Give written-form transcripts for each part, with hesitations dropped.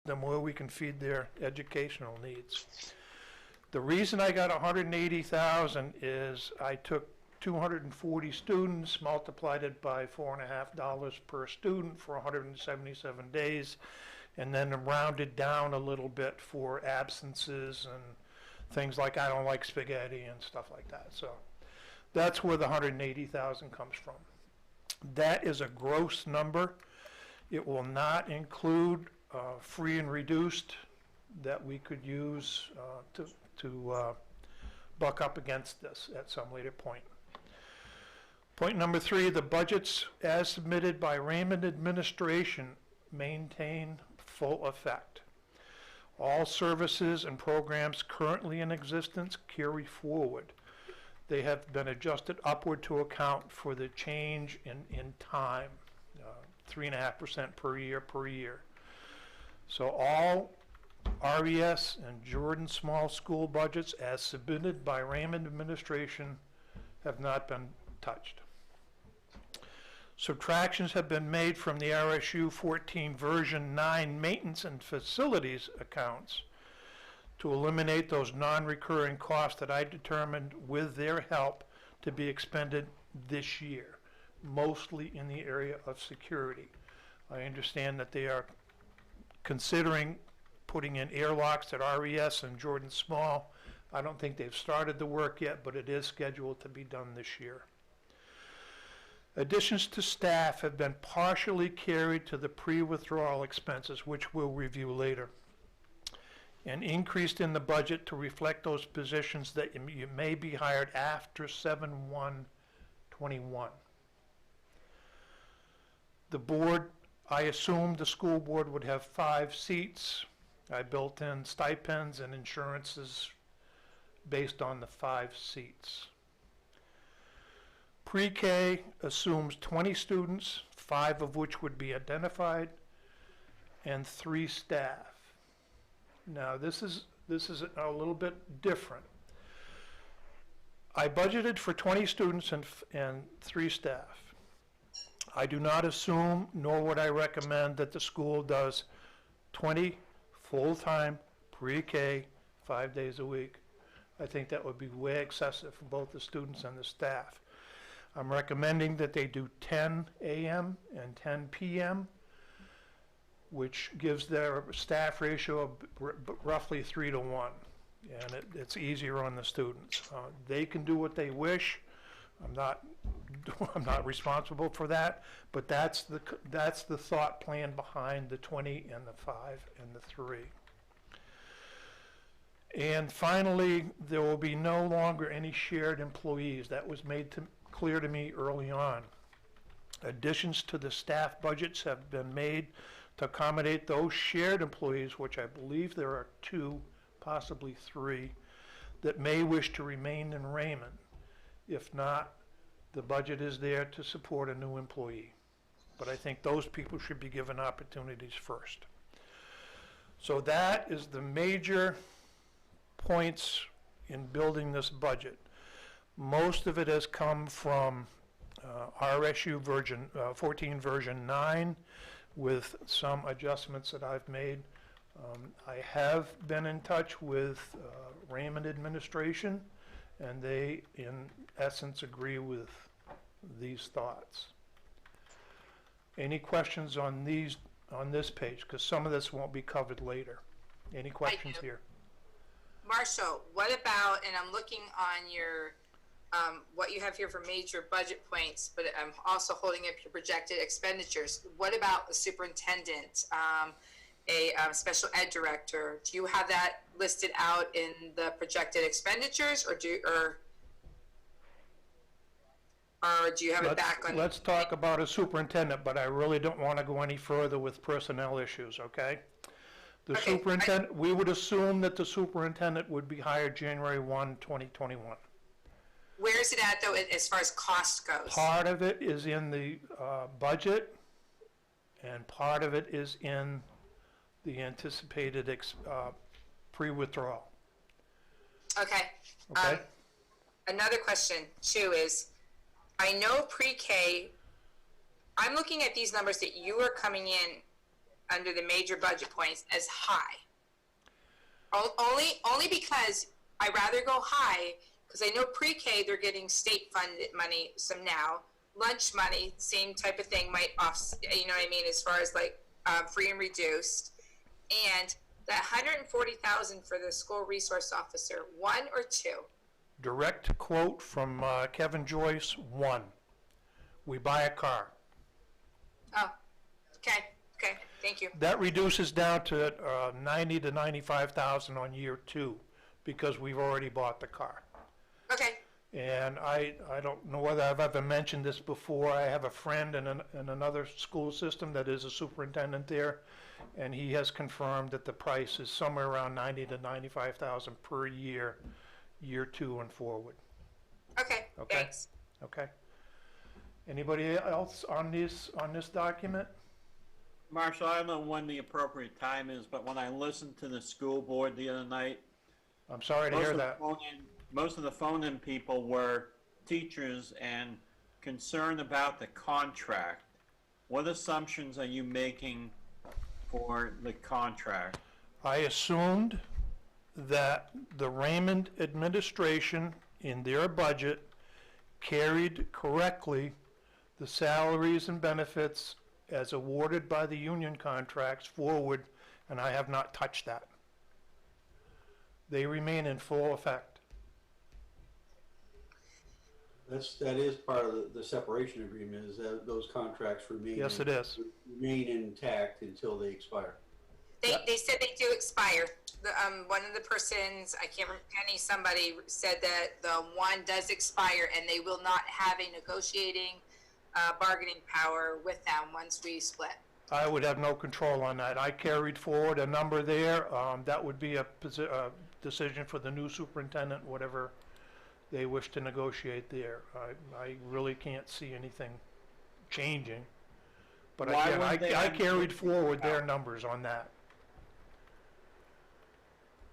the more we can feed their educational needs. The reason I got 180,000 is I took 240 students, multiplied it by $4.50 per student for 177 days, and then rounded down a little bit for absences and things like I don't like spaghetti and stuff like that. So that's where the 180,000 comes from. That is a gross number. It will not include free and reduced that we could use to buck up against this at some later point. Point number 3, the budgets as submitted by Raymond administration maintain full effect. All services and programs currently in existence carry forward. They have been adjusted upward to account for the change in time, 3.5% per year. So all RES and Jordan Small School budgets as submitted by Raymond administration have not been touched. Subtractions have been made from the RSU 14 version 9 maintenance and facilities accounts to eliminate those non-recurring costs that I determined with their help to be expended this year, mostly in the area of security. I understand that they are considering putting in airlocks at RES and Jordan Small. I don't think they've started the work yet, but it is scheduled to be done this year. Additions to staff have been partially carried to the pre-withdrawal expenses, which we'll review later, and increased in the budget to reflect those positions that you may be hired after 7/1/21. The board, I assumed the school board would have 5 seats. I built in stipends and insurances based on the 5 seats. Pre-K assumes 20 students, 5 of which would be identified, and 3 staff. Now this is a little bit different. I budgeted for 20 students and 3 staff. I do not assume, nor would I recommend, that the school does 20 full-time pre-K 5 days a week. I think that would be way excessive for both the students and the staff. I'm recommending that they do 10 a.m. and 10 p.m., which gives their staff ratio of roughly 3 to 1, and it's easier on the students. They can do what they wish. I'm not responsible for that, but that's the thought plan behind the 20 and the 5 and the 3. And finally, there will be no longer any shared employees. That was made clear to me early on. Additions to the staff budgets have been made to accommodate those shared employees, which I believe there are 2, possibly 3, that may wish to remain in Raymond. If not, the budget is there to support a new employee. But I think those people should be given opportunities first. So that is the major points in building this budget. Most of it has come from RSU 14 version 9 with some adjustments that I've made. I have been in touch with Raymond administration, and they in essence agree with these thoughts. Any questions on this page? Because some of this won't be covered later. Any questions here? Marshall, what about, and I'm looking on your what you have here for major budget points, but I'm also holding up your projected expenditures. What about the superintendent, a special ed director? Do you have that listed out in the projected expenditures, or do you have it back on? Let's talk about a superintendent, but I really don't want to go any further with personnel issues, okay? The superintendent, we would assume that the superintendent would be hired January 1, 2021. Where is it at, though, as far as cost goes? Part of it is in the budget, and part of it is in the anticipated pre-withdrawal. Okay. Okay. Another question, too, is I know pre-K, I'm looking at these numbers that you are coming in under the major budget points as high. Only because I rather go high, because I know pre-K they're getting state funded money some now. Lunch money, same type of thing, might you know what I mean, as far as like free and reduced. And that 140,000 for the school resource officer, 1 or 2? Direct quote from Kevin Joyce, 1. We buy a car. Oh, okay, thank you. That reduces down to 90 to 95,000 on year 2, because we've already bought the car. Okay. And I don't know whether I've ever mentioned this before. I have a friend in another school system that is a superintendent there, and he has confirmed that the price is somewhere around 90 to 95,000 per year, year 2 and forward. Okay. Thanks. Okay. Anybody else on this document? Marshall, I don't know when the appropriate time is, but when I listened to the school board the other night, I'm sorry to hear that. most of the phone-in people were teachers and concerned about the contract. What assumptions are you making for the contract? I assumed that the Raymond administration in their budget carried correctly the salaries and benefits as awarded by the union contracts forward, and I have not touched that. They remain in full effect. That is part of the separation agreement, is that those contracts remain. Yes, it is. Remain intact until they expire. They said they do expire. One of the persons, I can't remember, somebody said that the one does expire and they will not have a negotiating bargaining power with them once we split. I would have no control on that. I carried forward a number there. That would be a decision for the new superintendent, whatever they wish to negotiate there. I really can't see anything changing. But Why again, wouldn't they I have carried forward their power? numbers on that.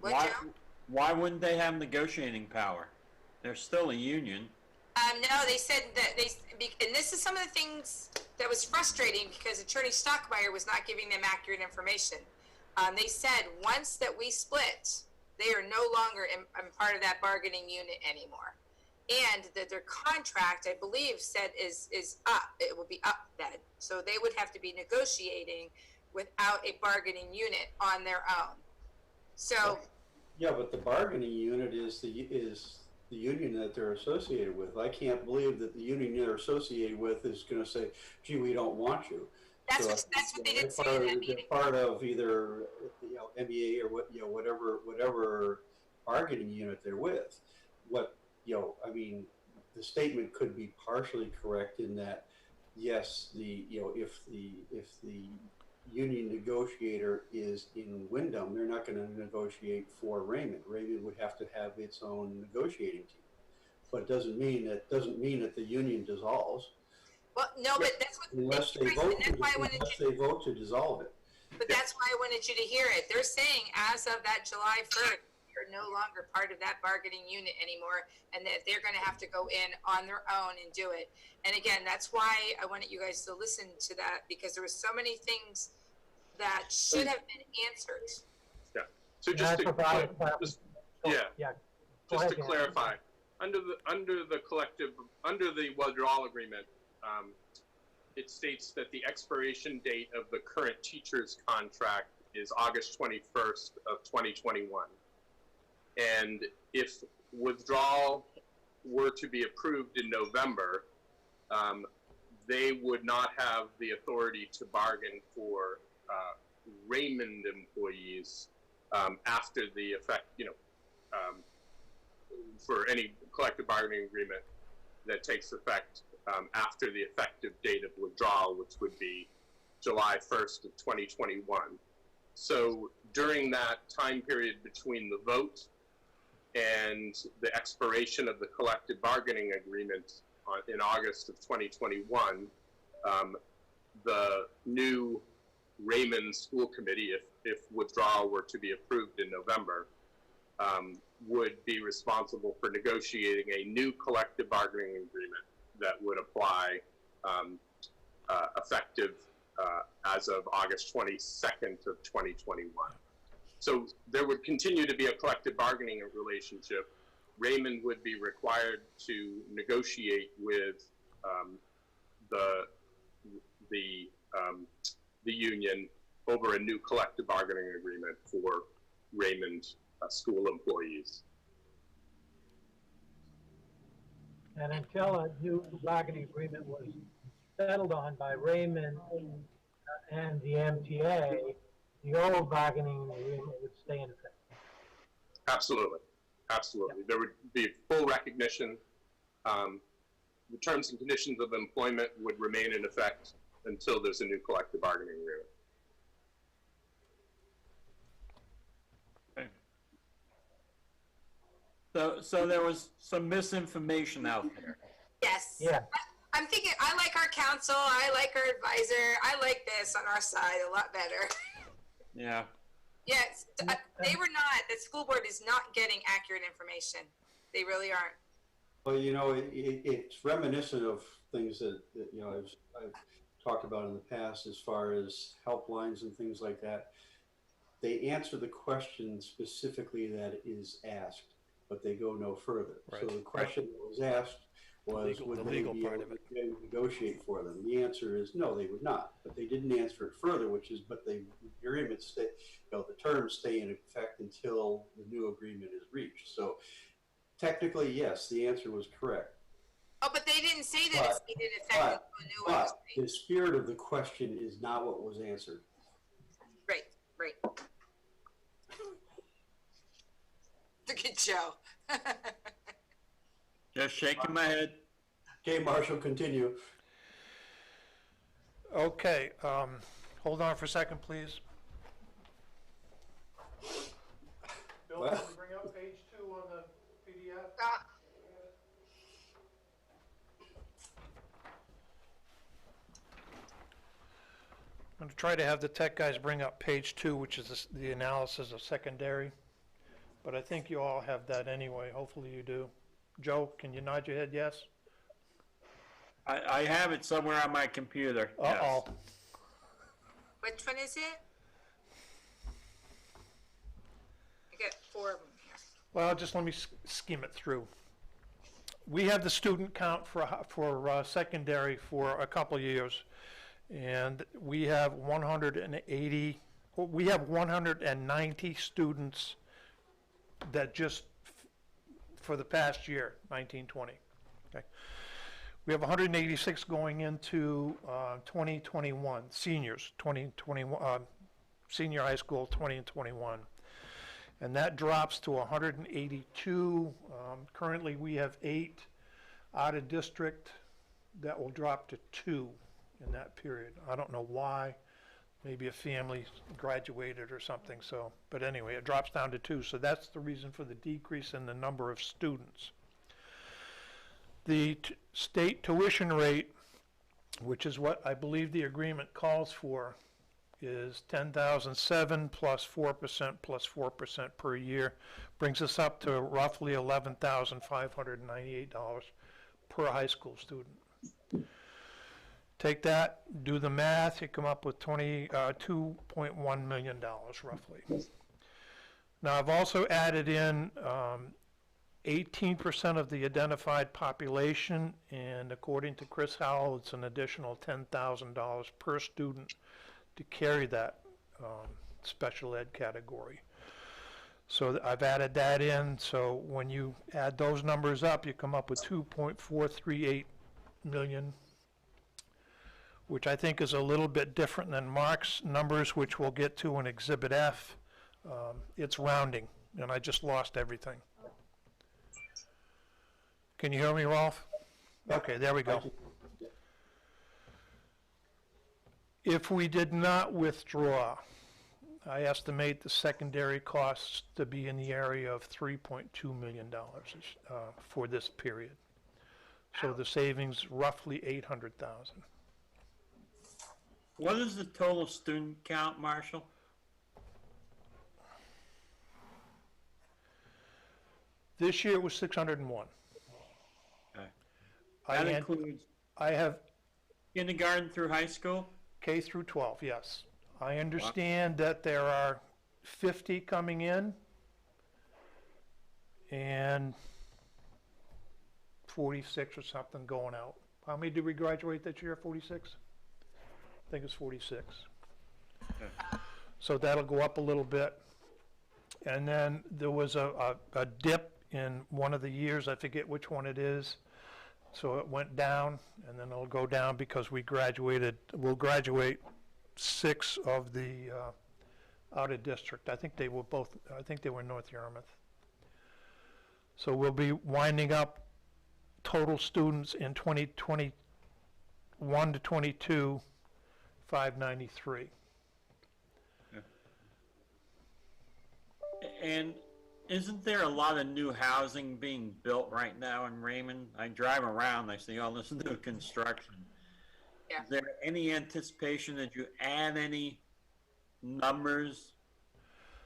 What, Why, Joe? why wouldn't they have negotiating power? They're still a union. No, they said that and this is some of the things that was frustrating because Attorney Stockmeyer was not giving them accurate information. They said once that we split, they are no longer in part of that bargaining unit anymore. And that their contract, I believe, said is up. It will be up then. So they would have to be negotiating without a bargaining unit on their own. So, Yeah, but the bargaining unit is the union that they're associated with. I can't believe that the union they're associated with is going to say, "Gee, we don't want you." that's what they did say in that meeting. They're part of either MEA or whatever bargaining unit they're with. I mean, the statement could be partially correct in that, yes, if the union negotiator is in Wyndham, they're not going to negotiate for Raymond. Raymond would have to have its own negotiating team. But it doesn't mean that the union dissolves Well, no, but that's what unless they vote to dissolve it. But that's why I wanted you to hear it. They're saying as of that July 1st, you're no longer part of that bargaining unit anymore, and that they're going to have to go in on their own and do it. And again, that's why I wanted you guys to listen to that, because there were so many things that should have been answered. Yeah. So just to clarify, under the withdrawal agreement, it states that the expiration date of the current teacher's contract is August 21st of 2021. And if withdrawal were to be approved in November, they would not have the authority to bargain for Raymond employees after the effect, for any collective bargaining agreement that takes effect after the effective date of withdrawal, which would be July 1st of 2021. So during that time period between the vote and the expiration of the collective bargaining agreement in August of 2021, the new Raymond School Committee, if withdrawal were to be approved in November, would be responsible for negotiating a new collective bargaining agreement that would apply effective as of August 22nd of 2021. So there would continue to be a collective bargaining relationship. Raymond would be required to negotiate with the union over a new collective bargaining agreement for Raymond school employees. And until a new bargaining agreement was settled on by Raymond and the MTA, the old bargaining agreement would stay in effect. Absolutely, absolutely. There would be full recognition. The terms and conditions of employment would remain in effect until there's a new collective bargaining agreement. So there was some misinformation out there. Yes. Yeah. I'm thinking, I like our council, I like our advisor, I like this on our side a lot better. Yeah. Yes, they were not, the school board is not getting accurate information. They really aren't. Well, you know, it's reminiscent of things that you know, I've talked about in the past as far as helplines and things like that. They answer the question specifically that is asked, but they go no further. Right. So the question that was asked was, would they be able to negotiate for them? The answer is no, they would not. But they didn't answer it further, which is, but the agreement stay, you know, the terms stay in effect until the new agreement is reached. So technically, yes, the answer was correct. Oh, but they didn't say that it's needed effective until a new one was But made. the spirit of the question is not what was answered. Right, right. Look at Joe. Just shaking my head. Okay, Marshall, continue. Okay, hold on for a second, please. Bill, Well- can you bring up page 2 on the PDF? I'm going to try to have the tech guys bring up page 2, which is the analysis of secondary. But I think you all have that anyway. Hopefully you do. Joe, can you nod your head yes? I have it somewhere on my computer. Yes. Uh-oh. Which one is it? I got 4 of them here. Well, just let me skim it through. We have the student count for secondary for a couple years, and we have 190 students that just for the past year, 1920. Okay. We have 186 going into 2021, seniors, 2021, senior high school 20 and 21. And that drops to 182. Currently, we have 8 out of district. That will drop to 2 in that period. I don't know why. Maybe a family graduated or something. So, but anyway, it drops down to 2. So that's the reason for the decrease in the number of students. The state tuition rate, which is what I believe the agreement calls for, is $10,007 plus 4% per year, brings us up to roughly $11,598 per high school student. Take that, do the math, you come up with $2.1 million roughly. Now I've also added in 18% of the identified population, and according to Chris Howell, it's an additional $10,000 per student to carry that special ed category. So I've added that in, so when you add those numbers up, you come up with 2.438 million, which I think is a little bit different than Mark's numbers, which we'll get to in Exhibit F. It's rounding, and I just lost everything. Can you hear me, Rolf? Okay, there we go. If we did not withdraw, I estimate the secondary costs to be in the area of $3.2 million for this period. So the savings roughly $800,000. What is the total student count, Marshall? This year it was 601. Okay. I That had- includes I have kindergarten through high school? K through 12, yes. I understand that there are 50 coming in and 46 or something going out. How many did we graduate this year? 46? I think it's 46. So that'll go up a little bit. And then there was a dip in one of the years, I forget which one it is. So it went down, and then it'll go down because we'll graduate 6 of the out of district. I think they were North Yarmouth. So we'll be winding up total students in 2021 to 22, 593. And isn't there a lot of new housing being built right now in Raymond? I drive around, I see all this new construction. Yeah. Is there any anticipation that you add any numbers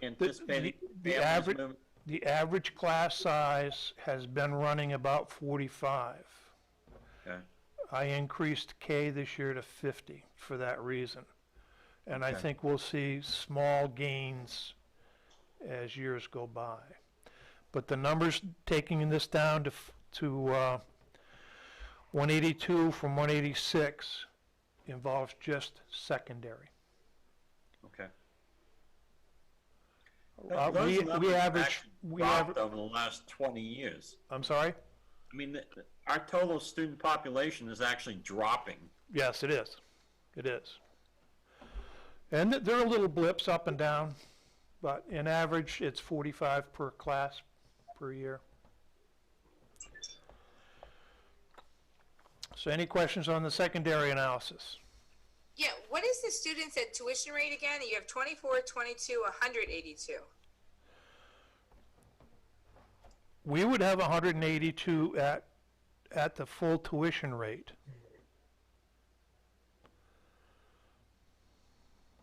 anticipating The families average, moving? the average class size has been running about 45. Okay. I increased K this year to 50 for that reason. And I Okay. think we'll see small gains as years go by. But the numbers taking this down to 182 from 186 involves just secondary. Okay. We Those numbers have average, actually we dropped average, over the last 20 years. I'm sorry? I mean, our total student population is actually dropping. Yes, it is. It is. And there are little blips up and down, but in average, it's 45 per class per year. So any questions on the secondary analysis? Yeah, what is the students at tuition rate again? You have 24, 22, 182. We would have 182 at the full tuition rate.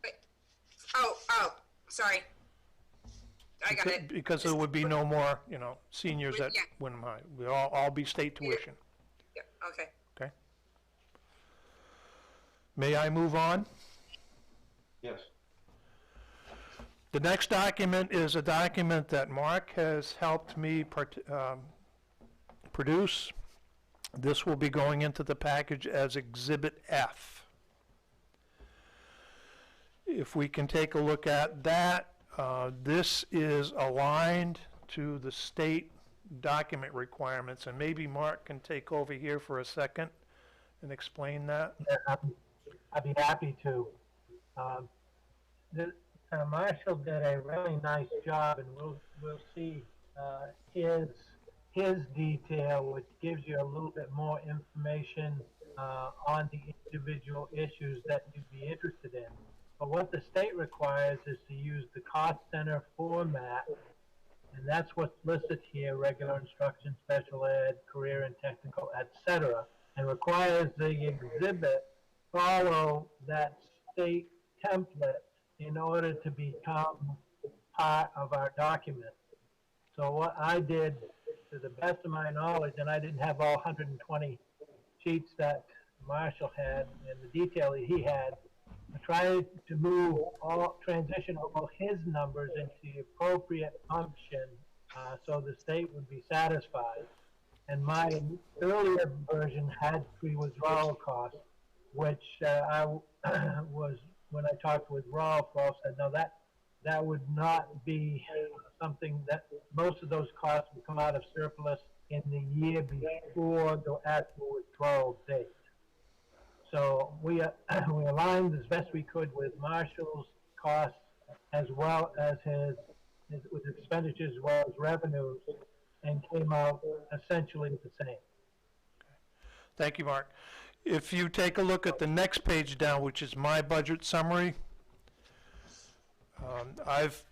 Wait. Oh, sorry. I got it. Because there would be no more, seniors at Yeah. Wyndham High. We'd all be state tuition. Yeah, okay. Okay? May I move on? Yes. The next document is a document that Mark has helped me produce. This will be going into the package as Exhibit F. If we can take a look at that, this is aligned to the state document requirements, and maybe Mark can take over here for a second and explain that. I'd be happy to. Marshall did a really nice job, and we'll see his detail, which gives you a little bit more information on the individual issues that you'd be interested in. But what the state requires is to use the cost center format, and that's what's listed here: regular instruction, special ed, career and technical, etc., and requires the exhibit follow that state template in order to become part of our document. So what I did, to the best of my knowledge, and I didn't have all 120 sheets that Marshall had and the detail that he had, I tried to transition all his numbers into the appropriate function so the state would be satisfied. And my earlier version had pre-withdrawal costs, which I was, when I talked with Rolf said, no, that would not be something that most of those costs would come out of surplus in the year before the actual withdrawal date. So we aligned as best we could with Marshall's costs as well as with expenditures as well as revenues, and came out essentially the same. Thank you, Mark. If you take a look at the next page down, which is my budget summary, I've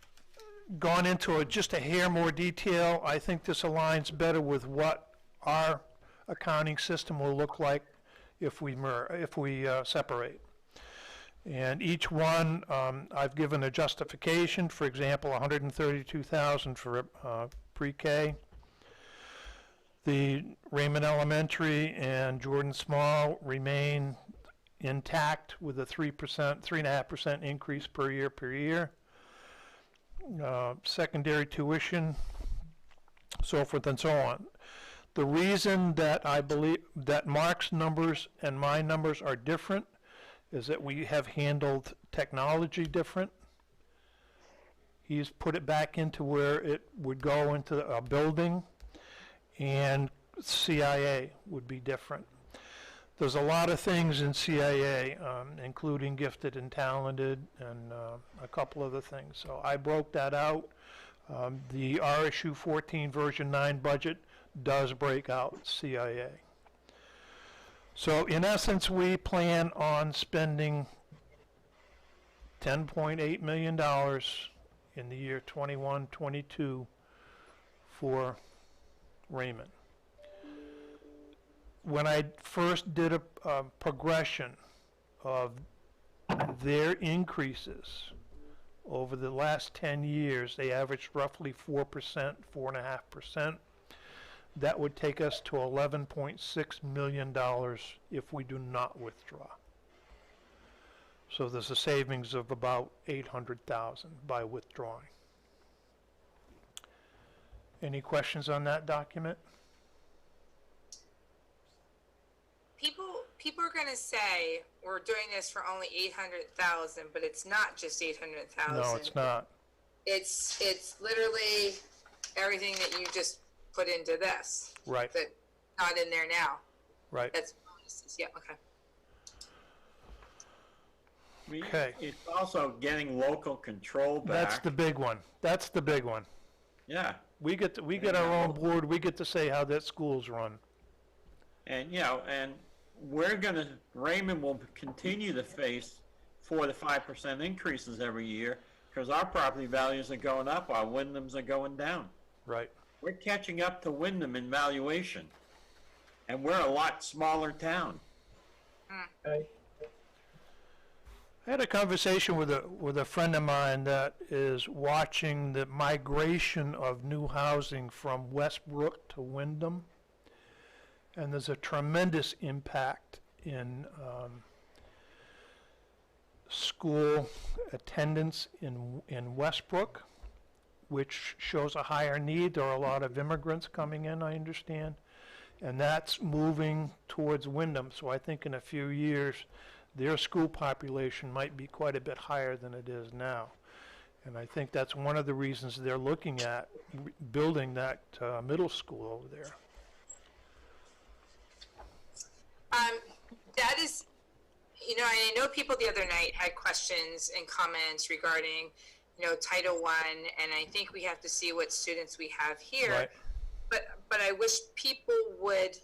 gone into just a hair more detail. I think this aligns better with what our accounting system will look like if we separate. And each one, I've given a justification. For example, $132,000 for pre-K. The Raymond Elementary and Jordan Small remain intact with a 3%, 3.5% increase per year. Secondary tuition, so forth and so on. The reason that I believe that Mark's numbers and my numbers are different is that we have handled technology different. He's put it back into where it would go into a building, and CIA would be different. There's a lot of things in CIA, including gifted and talented, and a couple other things. So I broke that out. The RSU 14 version 9 budget does break out CIA. So in essence, we plan on spending $10.8 million in the year 21-22 for Raymond. When I first did a progression of their increases over the last 10 years, they averaged roughly 4%, 4.5%. That would take us to $11.6 million if we do not withdraw. So there's a savings of about $800,000 by withdrawing. Any questions on that document? People are going to say we're doing this for only 800,000, but it's not just 800,000. No, it's not. It's literally everything that you just put into this. Right. That not in there now. Right. That's bonuses. Yeah. Okay. I mean, Okay. it's also getting local control back. That's the big one. That's the big one. Yeah, We get our own board. We get to say how that school's run. and and Raymond will continue to face 4 to 5% increases every year because our property values are going up, our Wyndham's are going down. Right. We're catching up to Wyndham in valuation, and we're a lot smaller town. Okay. I had a conversation with a friend of mine that is watching the migration of new housing from Westbrook to Wyndham, and there's a tremendous impact in school attendance in Westbrook, which shows a higher need. There are a lot of immigrants coming in, I understand, and that's moving towards Wyndham. So I think in a few years, their school population might be quite a bit higher than it is now. And I think that's one of the reasons they're looking at building that middle school over there. That is, I know people the other night had questions and comments regarding, Title I, and I think we have to see what students we have here. Right. But I wish people would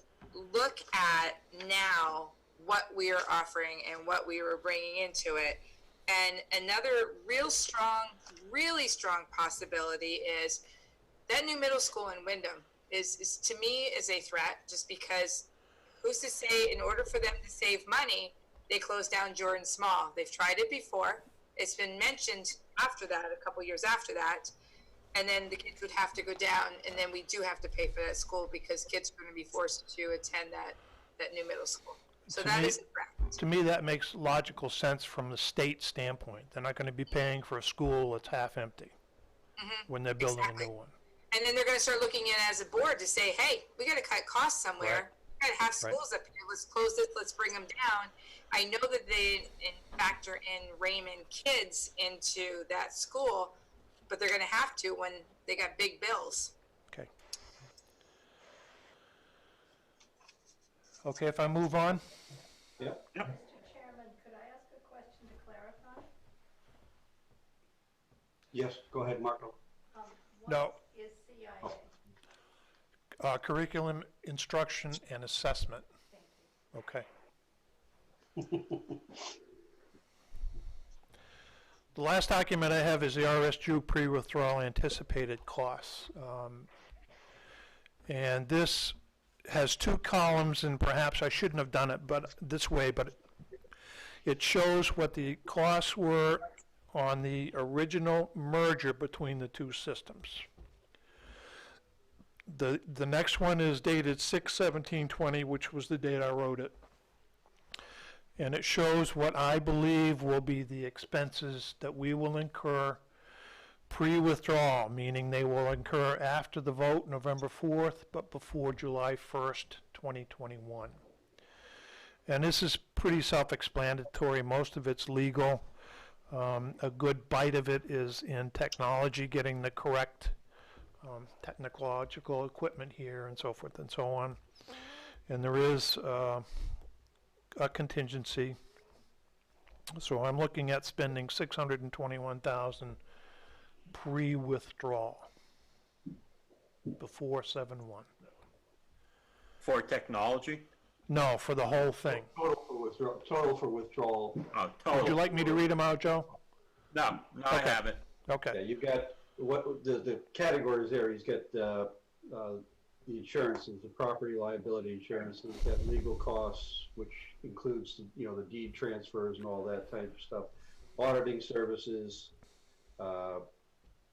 look at now what we are offering and what we were bringing into it. And another really strong possibility is that new middle school in Wyndham is to me is a threat, just because who's to say in order for them to save money, they closed down Jordan Small. They've tried it before. It's been mentioned after that, a couple years after that. And then the kids would have to go down, and then we do have to pay for that school because kids are going to be forced to attend that new middle school. So that is a threat. To me, that makes logical sense from the state standpoint. They're not going to be paying for a school that's half empty when they're building a new one. And then they're going to start looking at it as a board to say, hey, we got to cut costs somewhere. We got to have schools up here. Let's close this. Let's bring them down. I know that they factor in Raymond kids into that school, but they're going to have to when they got big bills. Okay. Okay, if I move on. Yep. Yep. Mr. Chairman, could I ask a question to clarify? Yes, go ahead, Marco. No. What is CIA? Curriculum, instruction, and assessment. Thank you. Okay. The last document I have is the RSU pre-withdrawal anticipated costs. And this has two columns, and perhaps I shouldn't have done it but this way, but it shows what the costs were on the original merger between the two systems. The next one is dated 6/17/20, which was the date I wrote it. And it shows what I believe will be the expenses that we will incur pre-withdrawal, meaning they will incur after the vote, November 4th, but before July 1st, 2021. And this is pretty self-explanatory. Most of it's legal. A good bite of it is in technology, getting the correct technological equipment here and so forth and so on. And there is a contingency. So I'm looking at spending $621,000 pre-withdrawal before 7/1. For technology? No, for the whole thing. Total for withdrawal. Oh, Would total. you like me to read them out, Joe? No, I Okay. have it. Yeah, Okay. you've got what the categories there. He's got the insurances, the property liability insurance. He's got legal costs, which includes the deed transfers and all that type of stuff. Auditing services,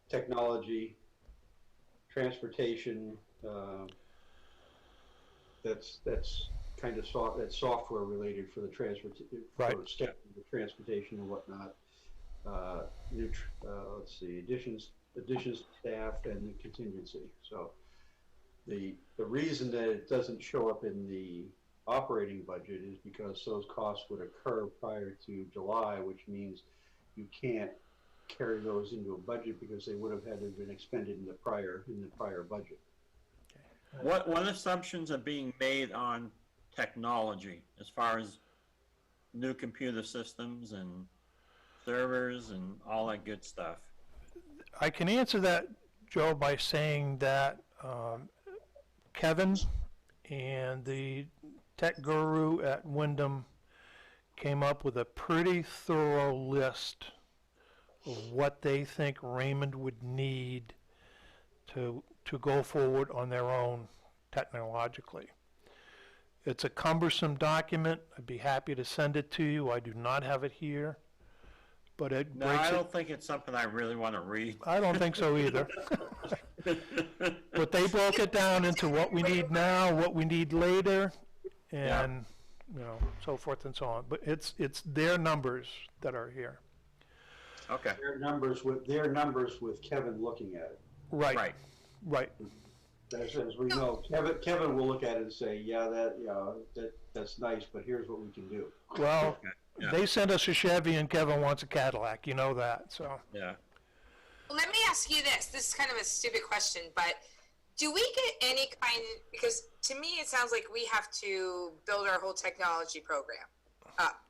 technology, transportation. That's kind of that's software related for the Right. for the transportation and whatnot. Let's see, additions to staff and the contingency. So the reason that it doesn't show up in the operating budget is because those costs would occur prior to July, which means you can't carry those into a budget because they would have had to have been expended in the prior budget. What assumptions are being made on technology as far as new computer systems and servers and all that good stuff? I can answer that, Joe, by saying that Kevin and the tech guru at Wyndham came up with a pretty thorough list of what they think Raymond would need to go forward on their own technologically. It's a cumbersome document. I'd be happy to send it to you. I do not have it here, but it No, breaks I it. don't think it's something I really want to read. I don't think so either. But they broke it down into what we need now, what we need later, and so forth and so on. But it's their numbers that are here. Okay. Their numbers with Kevin looking at it. Right. As we know, Kevin will look at it and say, yeah, that's nice, but here's what we can do. Well, Yeah. they sent us a Chevy and Kevin wants a Cadillac. You know that. So Yeah. Well, let me ask you this. This is kind of a stupid question, but do we get any kind, because to me it sounds like we have to build our whole technology program up.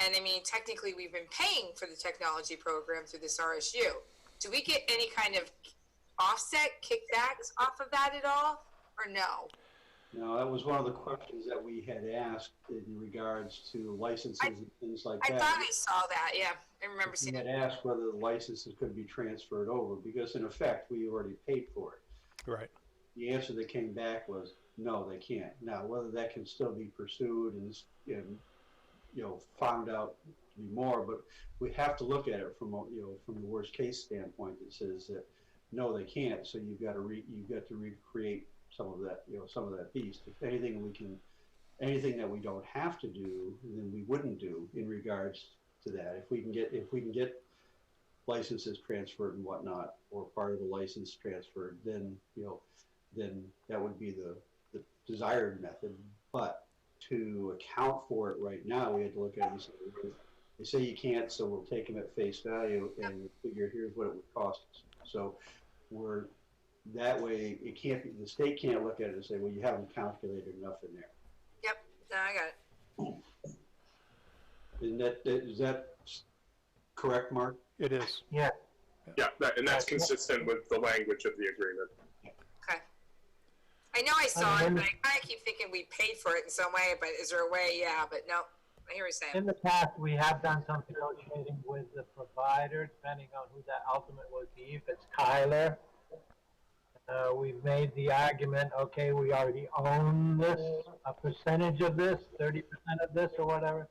And I mean, technically we've been paying for the technology program through this RSU. Do we get any kind of offset, kickbacks off of that at all, or no? No, that was one of the questions that we had asked in regards to licenses and things like I that. thought I saw that, yeah. I remember We seeing had it. asked whether the licenses could be transferred over, because in effect, we already paid for it. right. The answer that came back was, no, they can't. Now, whether that can still be pursued and found out to be more, but we have to look at it from from the worst case standpoint that says that no, they can't. So you've got to recreate some of that piece. If anything that we don't have to do, then we wouldn't do in regards to that. If we can get licenses transferred and whatnot, or part of the license transferred, then that would be the desired method. But to account for it right now, we had to look at it and say, they say you can't, so we'll take them at face value and figure here's what it would cost us. So that way it can't be, the state can't look at it and say, well, you haven't calculated enough in there. Yep, no, I got it. Is that correct, Mark? It is. Yeah, Yeah, and that's consistent with the language of the agreement. Okay. I know I saw it, And but I kind of keep thinking we paid for it in some way, but is there a way? Yeah, but no, I hear what you're in saying. the past, we have done some negotiating with the provider, depending on who that ultimate would be. If it's Tyler, we've made the argument, okay, we already own this, a percentage of this, 30% of this or whatever.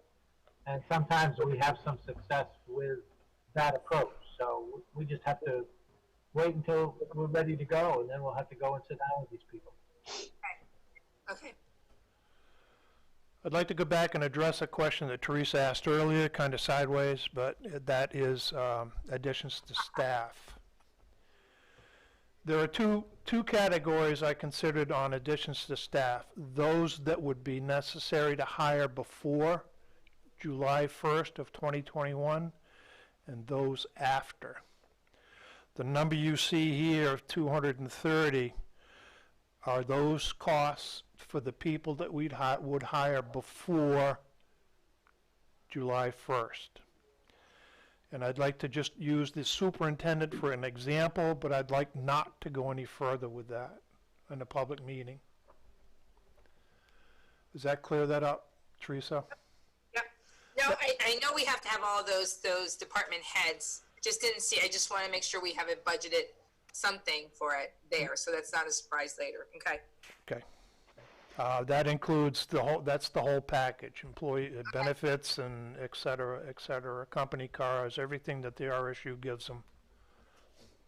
And sometimes we have some success with that approach. So we just have to wait until we're ready to go, and then we'll have to go and sit down with these people. Okay. I'd like to go back and address a question that Teresa asked earlier, kind of sideways, but that is additions to staff. There are two categories I considered on additions to staff. Those that would be necessary to hire before July 1st of 2021, and those after. The number you see here of 230 are those costs for the people that would hire before July 1st. And I'd like to just use the superintendent for an example, but I'd like not to go any further with that in a public meeting. Does that clear that up, Teresa? Yep. No, I know we have to have all those department heads. Just didn't see, I just want to make sure we have it budgeted something for it there, so that's not a surprise later. Okay. Okay. That includes that's the whole package, employee benefits and et cetera, company cars, everything that the RSU gives them.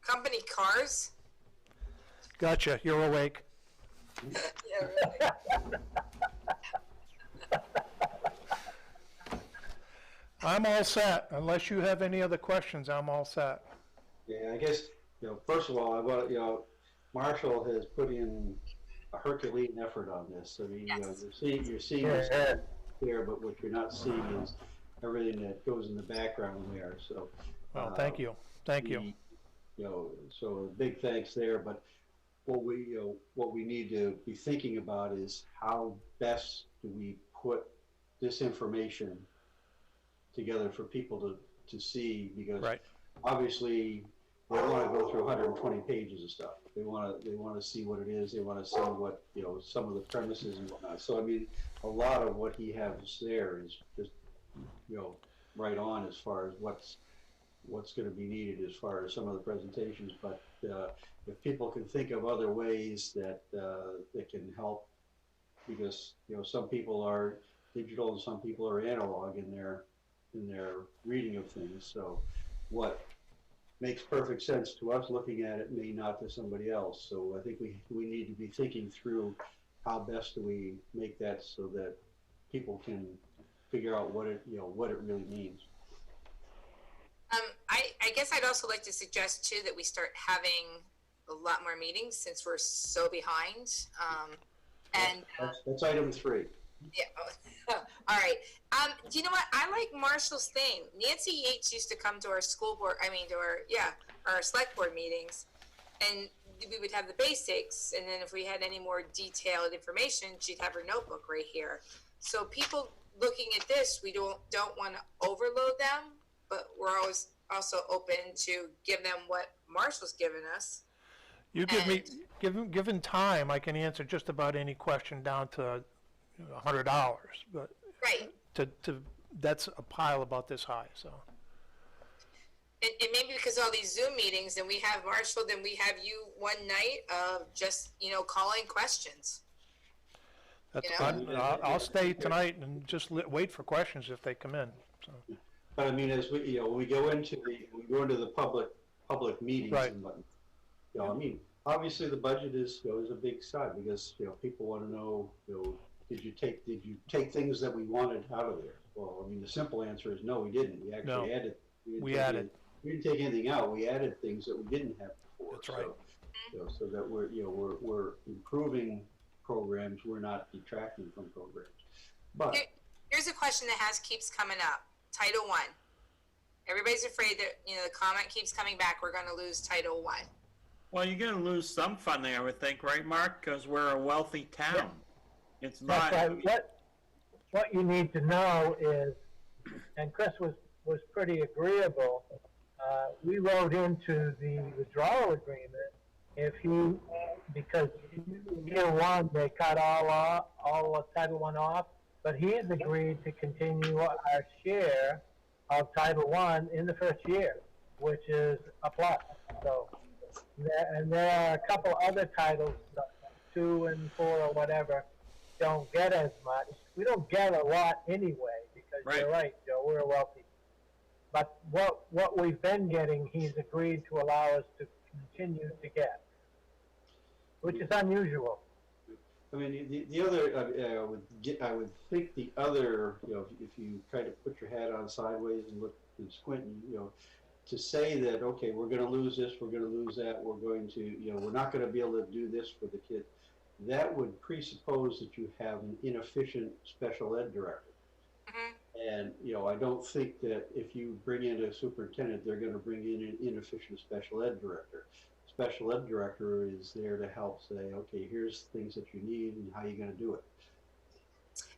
Company cars? Gotcha, you're awake. Yeah, really. I'm all set. Unless you have any other questions, I'm all set. Yeah, I guess, first of all, I want, Marshall has put in a Herculean effort on this. I mean, Yes. you're seeing this here, but what you're not seeing is everything that goes in the background there, so. Well, thank you. Thank you. So big thanks there, but what we need to be thinking about is how best do we put this information together for people to see, because Right. obviously they want to go through 120 pages of stuff. They want to see what it is. They want to see what, some of the premises and whatnot. So I mean, a lot of what he has there is just, right on as far as what's going to be needed as far as some of the presentations. But if people can think of other ways that can help, because some people are digital and some people are analog in their reading of things. So what makes perfect sense to us looking at it may not to somebody else. So I think we need to be thinking through how best do we make that so that people can figure out what it really means. I guess I'd also like to suggest too that we start having a lot more meetings since we're so behind. That's item 3. Yeah. All right. Do you know what? I like Marshall's thing. Nancy Yates used to come to our our select board meetings, and we would have the basics, and then if we had any more detailed information, she'd have her notebook right here. So people looking at this, we don't want to overload them, but we're always also open to give them what Marshall's given us. You give me, given time, I can answer just about any question down to $100, but Right. that's a pile about this high, so. And maybe because all these Zoom meetings, and we have Marshall, then we have you one night of just, calling questions. That's You know? fine. I'll stay tonight and just wait for questions if they come in, so. But I mean, as we we go into the public meetings, Right. and what, I mean, obviously the budget is a big side because people want to know, did you take things that we wanted out of there? Well, I mean, the simple answer is no, we didn't. We actually added. We added. We didn't take anything out. We added things that we didn't have before. That's right. So that we're improving programs. We're not detracting from programs. But Here's a question that keeps coming up. Title I. Everybody's afraid that, the comment keeps coming back, we're going to lose Title I. Well, you're going to lose some funding, I would think, right, Mark? Because we're a wealthy town. It's not. That's right. What you need to know is, and Chris was pretty agreeable, we wrote into the withdrawal agreement, because year one, they cut all of Title I off, but he has agreed to continue our share of Title I in the first year, which is a plus. So, there are a couple other titles, 2 and 4 or whatever, don't get as much. We don't get a lot anyway, because You're right, Joe, we're wealthy. But what we've been getting, he's agreed to allow us to continue to get, which is unusual. I mean, the other, I would think the other, if you kind of put your hat on sideways and look and squint, to say that, okay, we're gonna lose this, we're gonna lose that, we're going to, we're not gonna be able to do this for the kid, that would presuppose that you have an inefficient special ed director. And, I don't think that if you bring in a superintendent, they're gonna bring in an inefficient special ed director. Special ed director is there to help say, okay, here's things that you need and how you're gonna do it.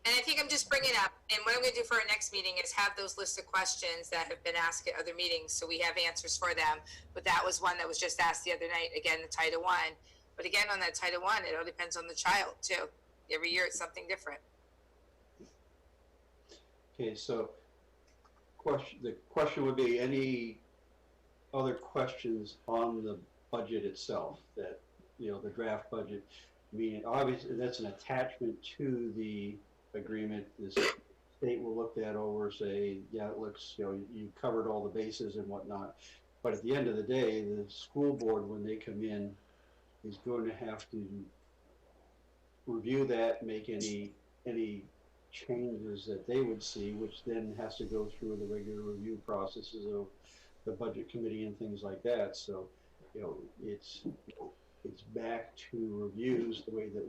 And I think I'm just bringing up, and what I'm going to do for our next meeting is have those lists of questions that have been asked at other meetings, so we have answers for them. But that was one that was just asked the other night, again, the Title I. But again, on that Title I, it all depends on the child, too. Every year it's something different. Okay, so the question would be, any other questions on the budget itself, that, the draft budget? I mean, obviously, that's an attachment to the agreement. The state will look that over, say, yeah, it looks, you covered all the bases and whatnot. But at the end of the day, the school board, when they come in, is going to have to review that, make any changes that they would see, which then has to go through the regular review processes of the budget committee and things like that. So, it's back to reviews the way that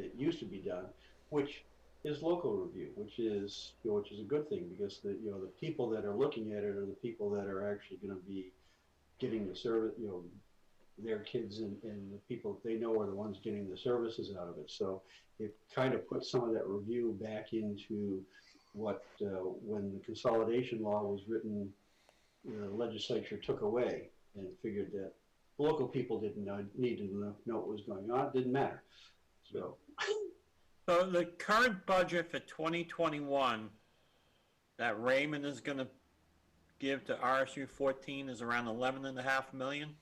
it used to be done, which is local review, which is a good thing, because the people that are looking at it are the people that are actually going to be getting the service, their kids and the people they know are the ones getting the services out of it. So it kind of puts some of that review back into what, when the consolidation law was written, the legislature took away and figured that local people didn't need to know what was going on. It didn't matter. So the current budget for 2021 that Raymond is going to give to RSU 14 is around 11.5 million.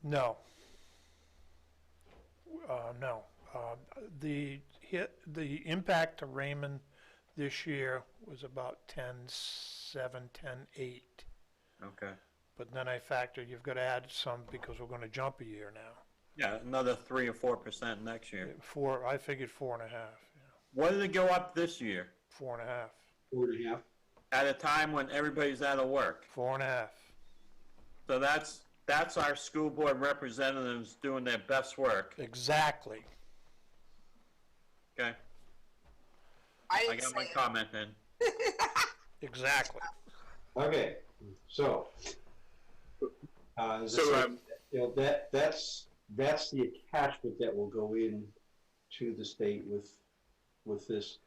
No. No. The impact to Raymond this year was about 10.7, 10.8. Okay. But then I factor you've got to add some because we're going to jump a year now. Yeah, another 3 or 4% next year. I figured 4.5. Yeah. What did it go up this year? 4.5. 4.5. At a time when everybody's out of work. 4.5. So that's our school board representatives doing their best work. Exactly. Okay. I got my comment then. Exactly. Okay, so that's the attachment that will go in to the state with this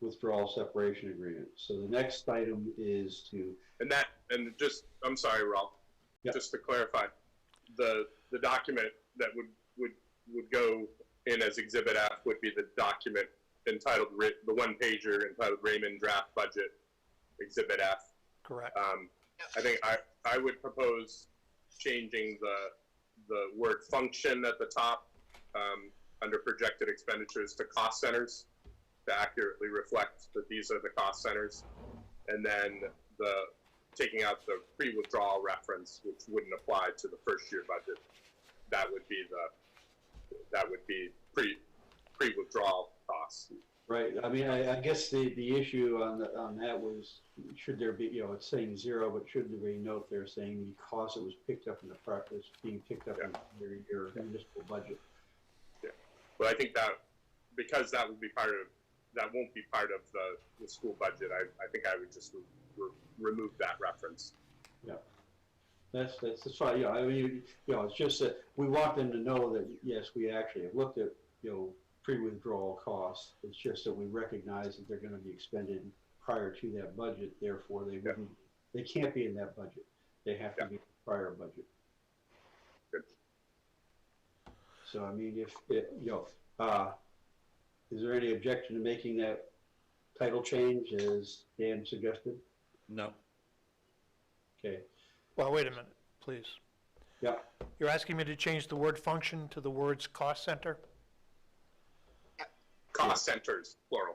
withdrawal separation agreement. So the next item is to, I'm sorry, Ralph. Yep. Just to clarify, the document that would go in as Exhibit F would be the document entitled, the one pager entitled Raymond Draft Budget Exhibit F. Correct. I think I would propose changing the word function at the top under projected expenditures to cost centers to accurately reflect that these are the cost centers, and then taking out the pre-withdrawal reference, which wouldn't apply to the first year budget. That would be pre-withdrawal costs. right, I mean, I guess the issue on that was, should there be, it's saying 0, but should there be a note there saying because it was picked up in the practice, being picked up in your municipal budget? Yeah, well, I think that because that won't be part of the school budget, I think I would just remove that reference. Yeah, that's fine. Yeah, I mean, it's just that we want them to know that yes, we actually have looked at pre-withdrawal costs. It's just that we recognize that they're going to be expended prior to that budget. Therefore, they can't be in that budget. They have to be in the prior budget. Good. So I mean, is there any objection to making that title change as Dan suggested? No. Okay. Well, wait a minute, please. Yeah. You're asking me to change the word function to the words cost center? Cost centers, plural.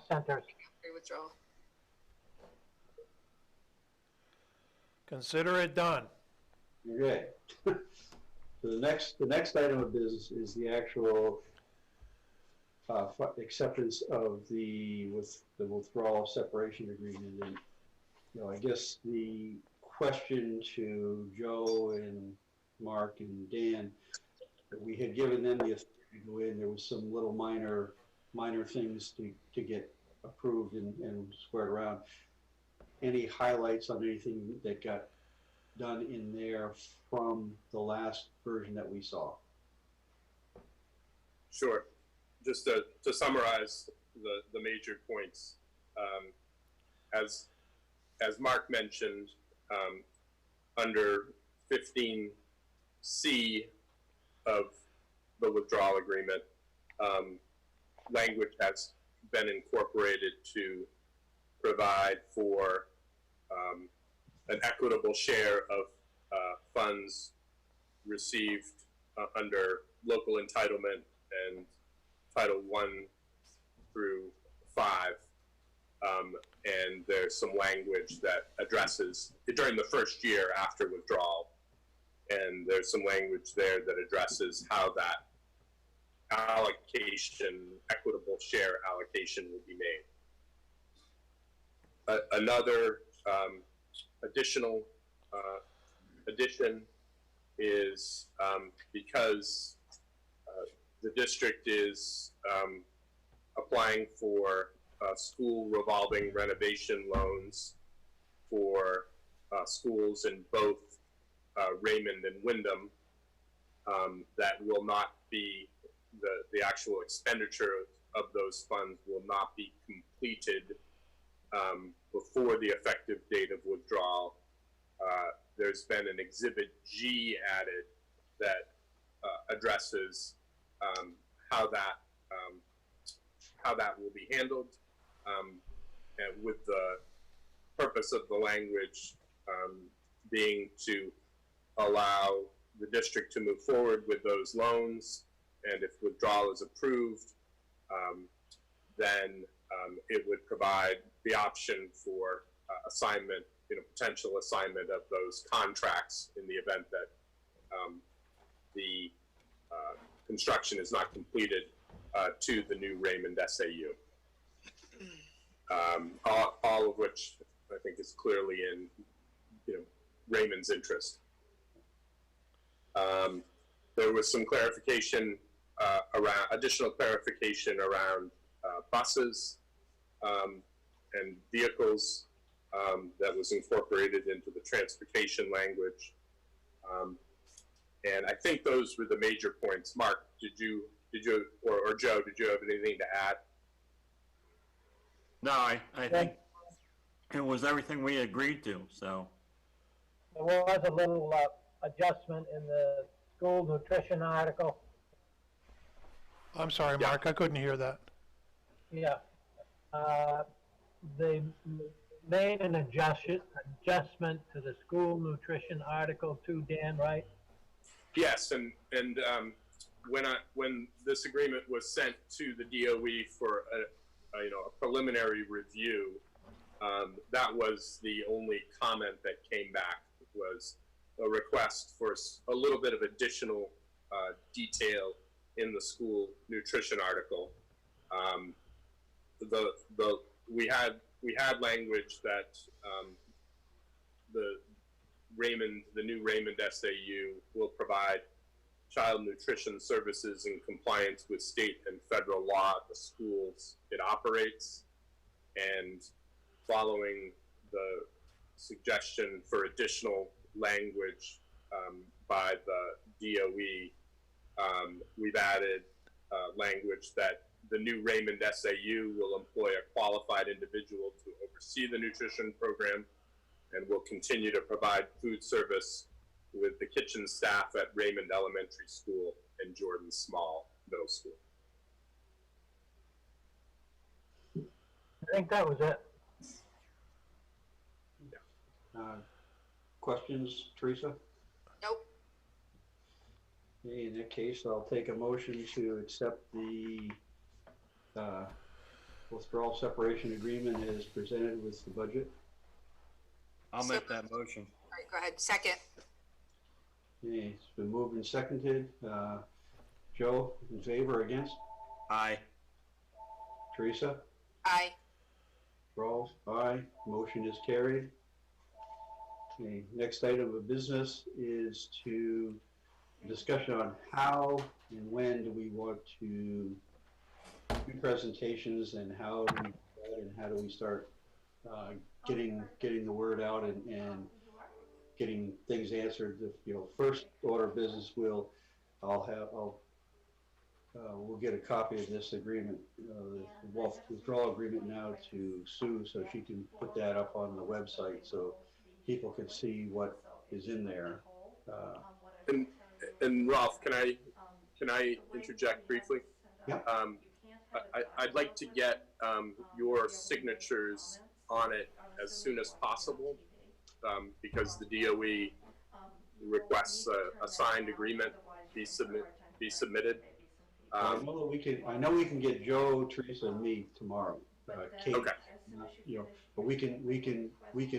Centers. Withdrawal. Consider it done. Okay. So the next item of business is the actual acceptance of the withdrawal separation agreement. And, you know, I guess the question to Joe and Mark and Dan, that we had given them the authority to go in. There was some little minor things to get approved and squared around. Any highlights on anything that got done in there from the last version that we saw? Sure. Just to summarize the major points, as Mark mentioned, under 15C of the withdrawal agreement, language has been incorporated to provide for an equitable share of funds received under local entitlement and Title 1 through 5. And there's some language that addresses, during the first year after withdrawal, and there's some language there that addresses how that allocation, equitable share allocation will be made. Another additional addition is because the district is applying for school revolving renovation loans for schools in both Raymond and Wyndham. That will not be, the actual expenditure of those funds will not be completed before the effective date of withdrawal. There's been an Exhibit G added that addresses how that will be handled, and with the purpose of the language being to allow the district to move forward with those loans, and if withdrawal is approved, then it would provide the option for assignment, potential assignment of those contracts in the event that the construction is not completed to the new Raymond SAU. All of which I think is clearly in Raymond's interest. There was some clarification additional clarification around buses and vehicles that was incorporated into the transportation language. And I think those were the major points. Mark, did you, or Joe, did you have anything to add? No, I think it was everything we agreed to, so. There was a little adjustment in the school nutrition article. I'm sorry, Mark, I couldn't hear that. Yeah. They made an adjustment to the school nutrition article too, Dan, right? Yes, and when this agreement was sent to the DOE for a preliminary review, that was the only comment that came back, was a request for a little bit of additional detail in the school nutrition article. We had language that the new Raymond SAU will provide child nutrition services in compliance with state and federal law at the schools it operates. And following the suggestion for additional language by the DOE, we've added language that the new Raymond SAU will employ a qualified individual to oversee the nutrition program and will continue to provide food service with the kitchen staff at Raymond Elementary School and Jordan Small Middle School. I think that was it. Questions, Teresa? Nope. Okay, in that case, I'll take a motion to accept the withdrawal separation agreement as presented with the budget. I'll make that motion. All right, go ahead. Second. Okay, it's been moved and seconded. Joe, in favor, against? Aye. Teresa? Aye. Rolf? Aye. Motion is carried. Okay, next item of business is to discussion on how and when do we want to do presentations and how do we, and how do we start getting the word out and getting things answered. First order of business we'll get a copy of this agreement, the withdrawal agreement now to Sue so she can put that up on the website so people can see what is in there. And Ralph, can I interject briefly? Yeah. I'd like to get your signatures on it as soon as possible, because the DOE requests a signed agreement be submitted. I know we can get Joe, Teresa, and me tomorrow. Kate, Okay. But we can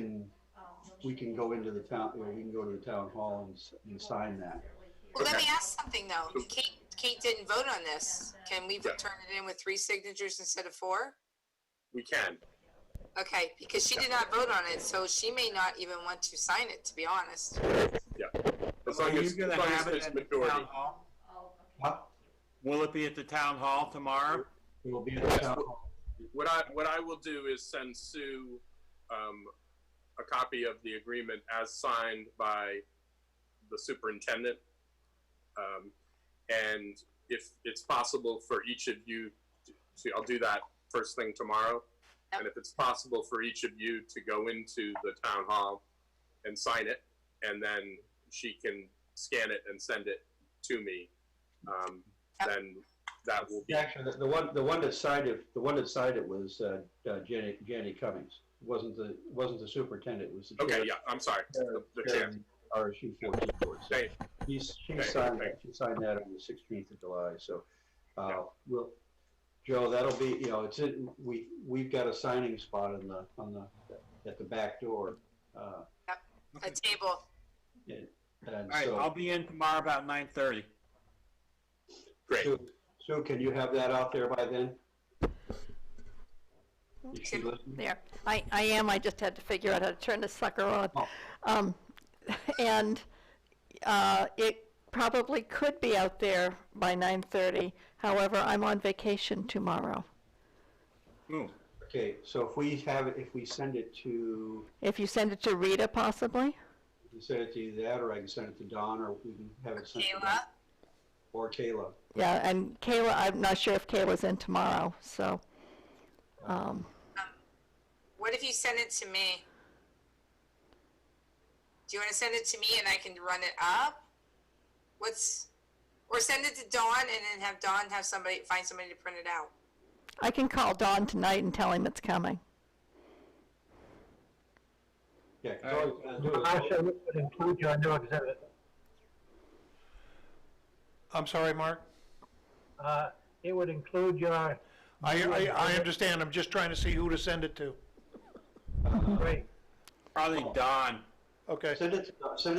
go into the town. We can go to the town hall and sign that. Well, let Okay. me ask something though. Kate didn't vote on this. Can we Yeah. turn it in with 3 signatures instead of 4? We can. Okay, because she did not vote on it, so she may not even want to sign it, to be honest. Yeah. As Are long you as gonna have it there's at the majority. town hall? Huh? Will it be at the town hall tomorrow? It will be at the town hall. What I will do is send Sue a copy of the agreement as signed by the superintendent. And if it's possible for each of you to, I'll do that first thing tomorrow. Yep. And if it's possible for each of you to go into the town hall and sign it, and then she can scan it and send it to me, then that will be. Actually, the one that signed it was Jenny Cummings. It wasn't the superintendent. It was the Okay, chair. yeah, I'm sorry, the chair. RSU 14 board. So Thank- she Okay, signed thank she signed that on the 16th of July. So Joe, that'll be we've got a signing spot at the back door. A table. And All right, so, I'll be in tomorrow about 9:30. Great. Sue, can you have that out there by then? Is she listening? There, I am, I just had to figure out how to turn this sucker on. Oh. And it probably could be out there by 9:30, however, I'm on vacation tomorrow. Ooh. Okay, so if we send it to, If you send it to Rita possibly? we can send it to either that, or I can send it to Dawn, or we can have it sent to Dawn. Kayla? Or Kayla. Yeah, and Kayla, I'm not sure if Kayla's in tomorrow, so, What if you send it to me? Do you want to send it to me and I can run it up? Or send it to Dawn and then have Dawn find somebody to print it out. I can call Don tonight and tell him it's coming. Yeah, 'cause all he's gonna do is- Marcia, it would include your new exhibit. I'm sorry, Mark? It would include your. I understand, I'm just trying to see who to send it to. Great. Probably Don. Okay, Send it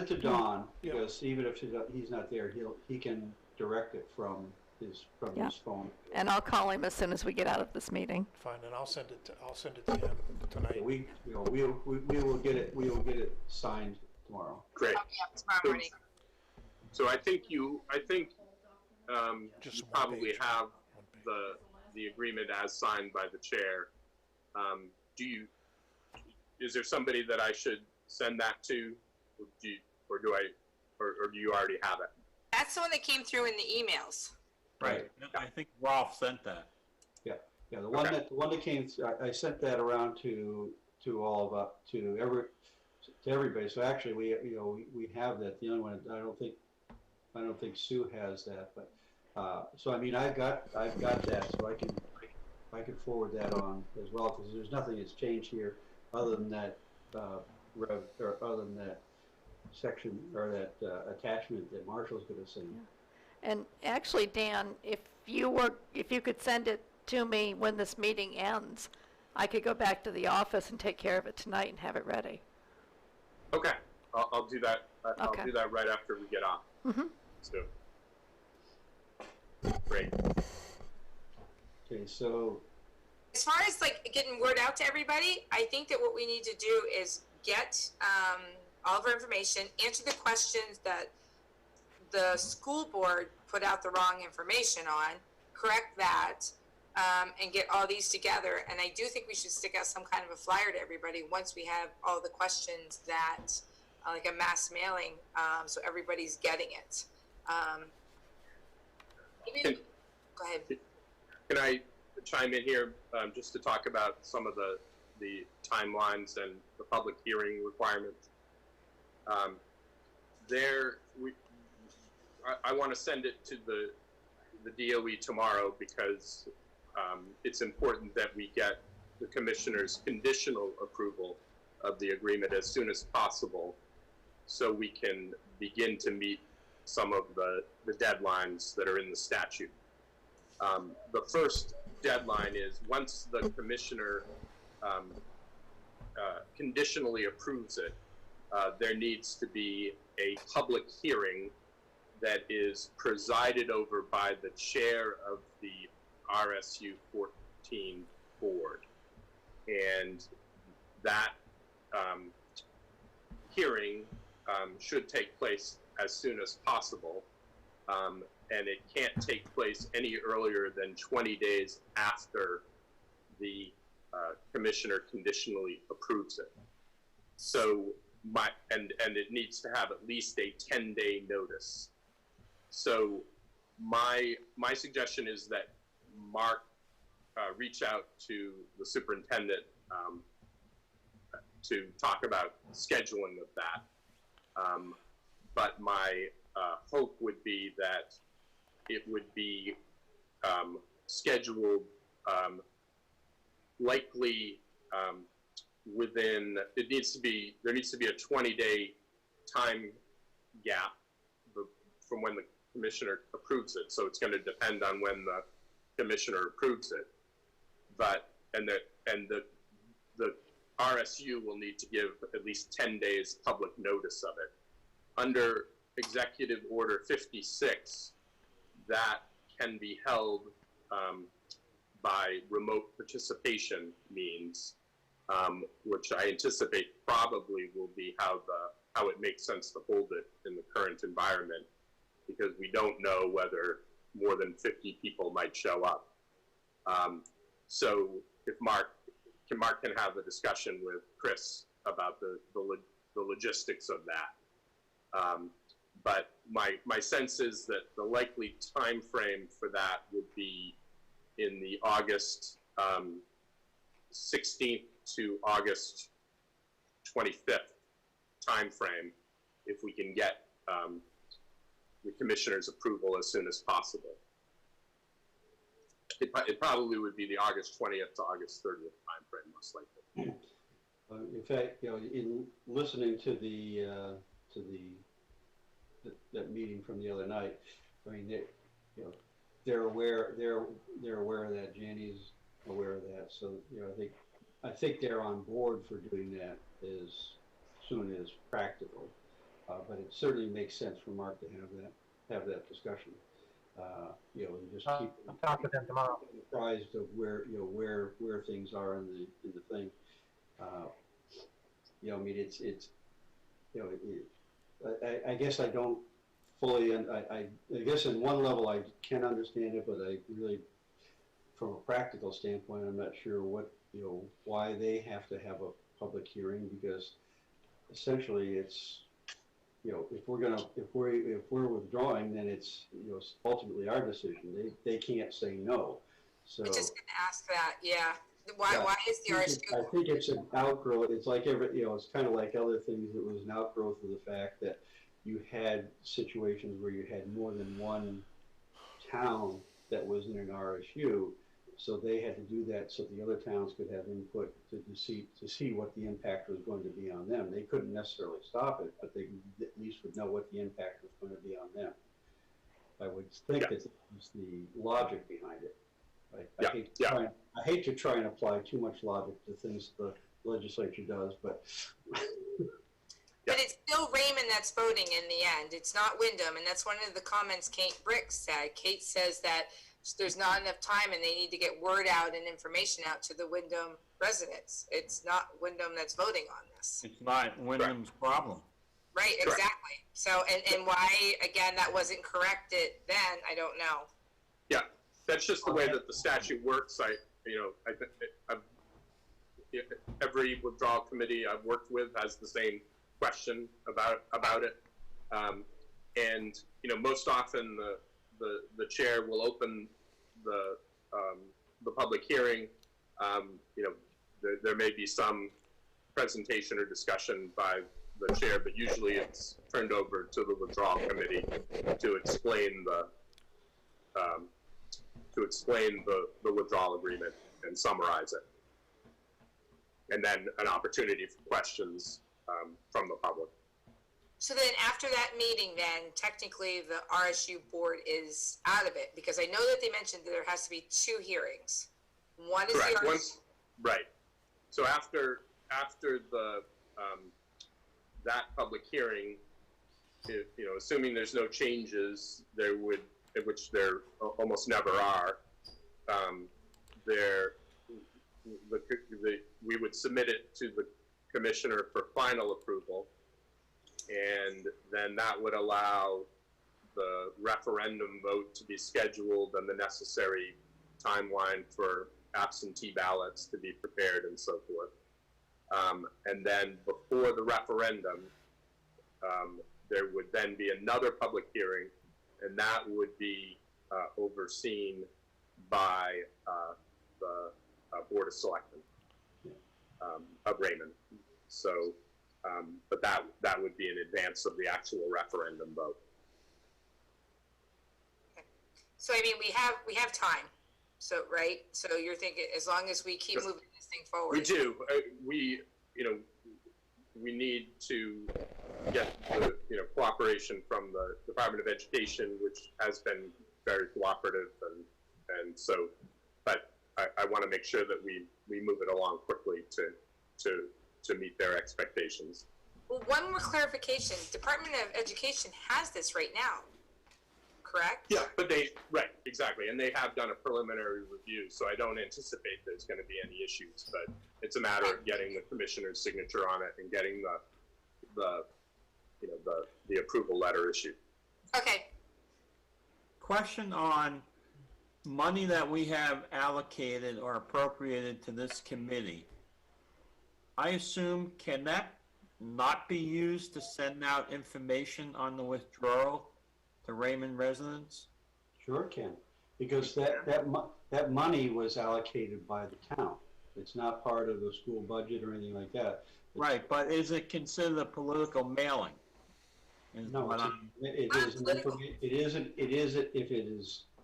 to Don, Yeah. because even if he's not there, he can direct it from his Yeah. phone. And I'll call him as soon as we get out of this meeting. fine, and I'll send it to him tonight. We will get it signed tomorrow. Great. I'll be up tomorrow morning. So I think you Just one probably page. have One page. the agreement as signed by the chair. Is there somebody that I should send that to? Or do you already have it? That's the one that came through in the emails. Right. I think Rolf sent that. Yeah, the one that came, I sent that around to everybody. So actually, we have that. The only one I don't think Sue has that, but so I mean I've got that, so I can forward that on as well, because there's nothing that's changed here other than that other than that section or that attachment that Marshall's going to send. And actually, Dan, if you could send it to me when this meeting ends, I could go back to the office and take care of it tonight and have it ready. Okay. I'll do that. I'll Okay. do that right after we get off. So, great. Okay, so, As far as like getting word out to everybody, I think that what we need to do is get all of our information, answer the questions that the school board put out the wrong information on, correct that, and get all these together. And I do think we should stick out some kind of a flyer to everybody once we have all the questions that, like a mass mailing, so everybody's getting it. Maybe, go ahead. Can I chime in here just to talk about some of the timelines and the public hearing requirements? I want to send it to the DOE tomorrow because it's important that we get the commissioner's conditional approval of the agreement as soon as possible so we can begin to meet some of the deadlines that are in the statute. The first deadline is once the commissioner conditionally approves it, there needs to be a public hearing that is presided over by the chair of the RSU 14 board. And that hearing should take place as soon as possible. And it can't take place any earlier than 20 days after the commissioner conditionally approves it. So and it needs to have at least a 10-day notice. So my suggestion is that Mark reach out to the superintendent to talk about scheduling of that. But my hope would be that it would be scheduled likely within, there needs to be a 20-day time gap from when the commissioner approves it. So it's going to depend on when the commissioner approves it. But, and the RSU will need to give at least 10 days public notice of it. Under Executive Order 56, that can be held by remote participation means, which I anticipate probably will be how it makes sense to hold it in the current environment, because we don't know whether more than 50 people might show up. So if Mark can have a discussion with Chris about the logistics of that. But my sense is that the likely time frame for that would be in the August 16th to August 25th time frame, if we can get the commissioner's approval as soon as possible. It probably would be the August 20th to August 30th time frame, most likely. in fact, in listening to that meeting from the other night, I mean, they're aware of that. Jani's aware of that. So, I think they're on board for doing that as soon as practical. But it certainly makes sense for Mark to have that discussion. And just keep I'll talk with them tomorrow. apprised of where things are in the thing. I mean, I guess I don't fully, and I guess in one level I can understand it, but I really, from a practical standpoint, I'm not sure why they have to have a public hearing, because essentially it's, if we're withdrawing, then it's, ultimately our decision. They can't say no. So I was just gonna ask that, yeah. Why is the I RSU? think it's an outgrowth. It's like it's kind of like other things. It was an outgrowth of the fact that you had situations where you had more than one town that was in an RSU, so they had to do that so the other towns could have input to see what the impact was going to be on them. They couldn't necessarily stop it, but they at least would know what the impact was going to be on them. I would think that was the logic behind it. I hate to try and apply too much logic to things the legislature does, but But it's still Raymond that's voting in the end. It's not Wyndham, and that's one of the comments Kate Brick said. Kate says that there's not enough time and they need to get word out and information out to the Wyndham residents. It's not Wyndham that's voting on this. It's not Wyndham's problem. Right, Correct. exactly. So, and why, again, that wasn't corrected then, I don't know. Yeah, that's just the way that the statute works. Every withdrawal committee I've worked with has the same question about it. And, most often the chair will open the public hearing. There may be some presentation or discussion by the chair, but usually it's turned over to the withdrawal committee to explain the withdrawal agreement and summarize it. And then an opportunity for questions from the public. So then after that meeting, then technically the RSU board is out of it, because I know that they mentioned that there has to be 2 hearings. One is Correct. the RSU. Right. So after the that public hearing, assuming there's no changes, which there almost never are, we would submit it to the commissioner for final approval, and then that would allow the referendum vote to be scheduled and the necessary timeline for absentee ballots to be prepared and so forth. And then before the referendum, there would then be another public hearing, and that would be overseen by the Board of Selectmen of Raymond. So, but that would be in advance of the actual referendum vote. So I mean, we have time. So right. So you're thinking as long as we keep moving this thing forward. We do. We need to get the cooperation from the Department of Education, which has been very cooperative, and so. But I want to make sure that we move it along quickly to meet their expectations. Well, one more clarification. Department of Education has this right now, correct? Yeah, but right, exactly, and they have done a preliminary review, so I don't anticipate there's going to be any issues. But it's a matter of getting the commissioner's signature on it and getting the approval letter issued. Okay. Question on money that we have allocated or appropriated to this committee. I assume, can that not be used to send out information on the withdrawal to Raymond residents? Sure it can, because that money was allocated by the town. It's not part of the school budget or anything like that. Right, but is it considered a political mailing? No, it isn't.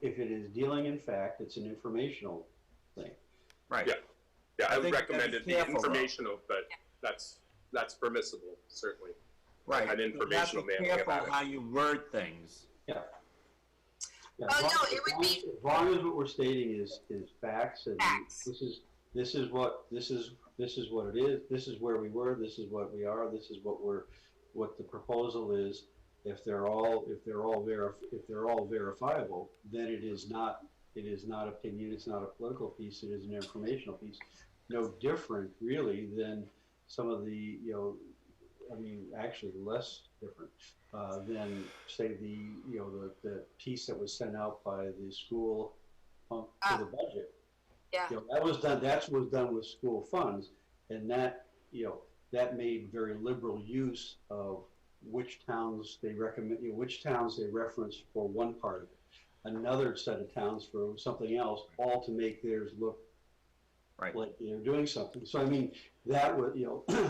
If it is dealing in fact, it's an informational thing. Right. Yeah, I would think recommend that's it be careful, though. informational, but that's permissible, certainly. Right. An informational You have to be mailing careful about it. how you word things. Yeah. Yeah, Oh, as long- no, it would be- as long as what we're stating is facts, and Facts. this is what it is. This is where we were. This is what we are. This is what the proposal is. If they're all verifiable, then it is not opinion. It's not a political piece. It is an informational piece. No different, really, than some of the actually less different than say the piece that was sent out by the school for the budget. Yeah. That was done. That was done with school funds, and that made very liberal use of which towns they recommend, which towns they reference for one part of it, another set of towns for something else, all to make theirs look Right. like they're doing something. So I mean, that was,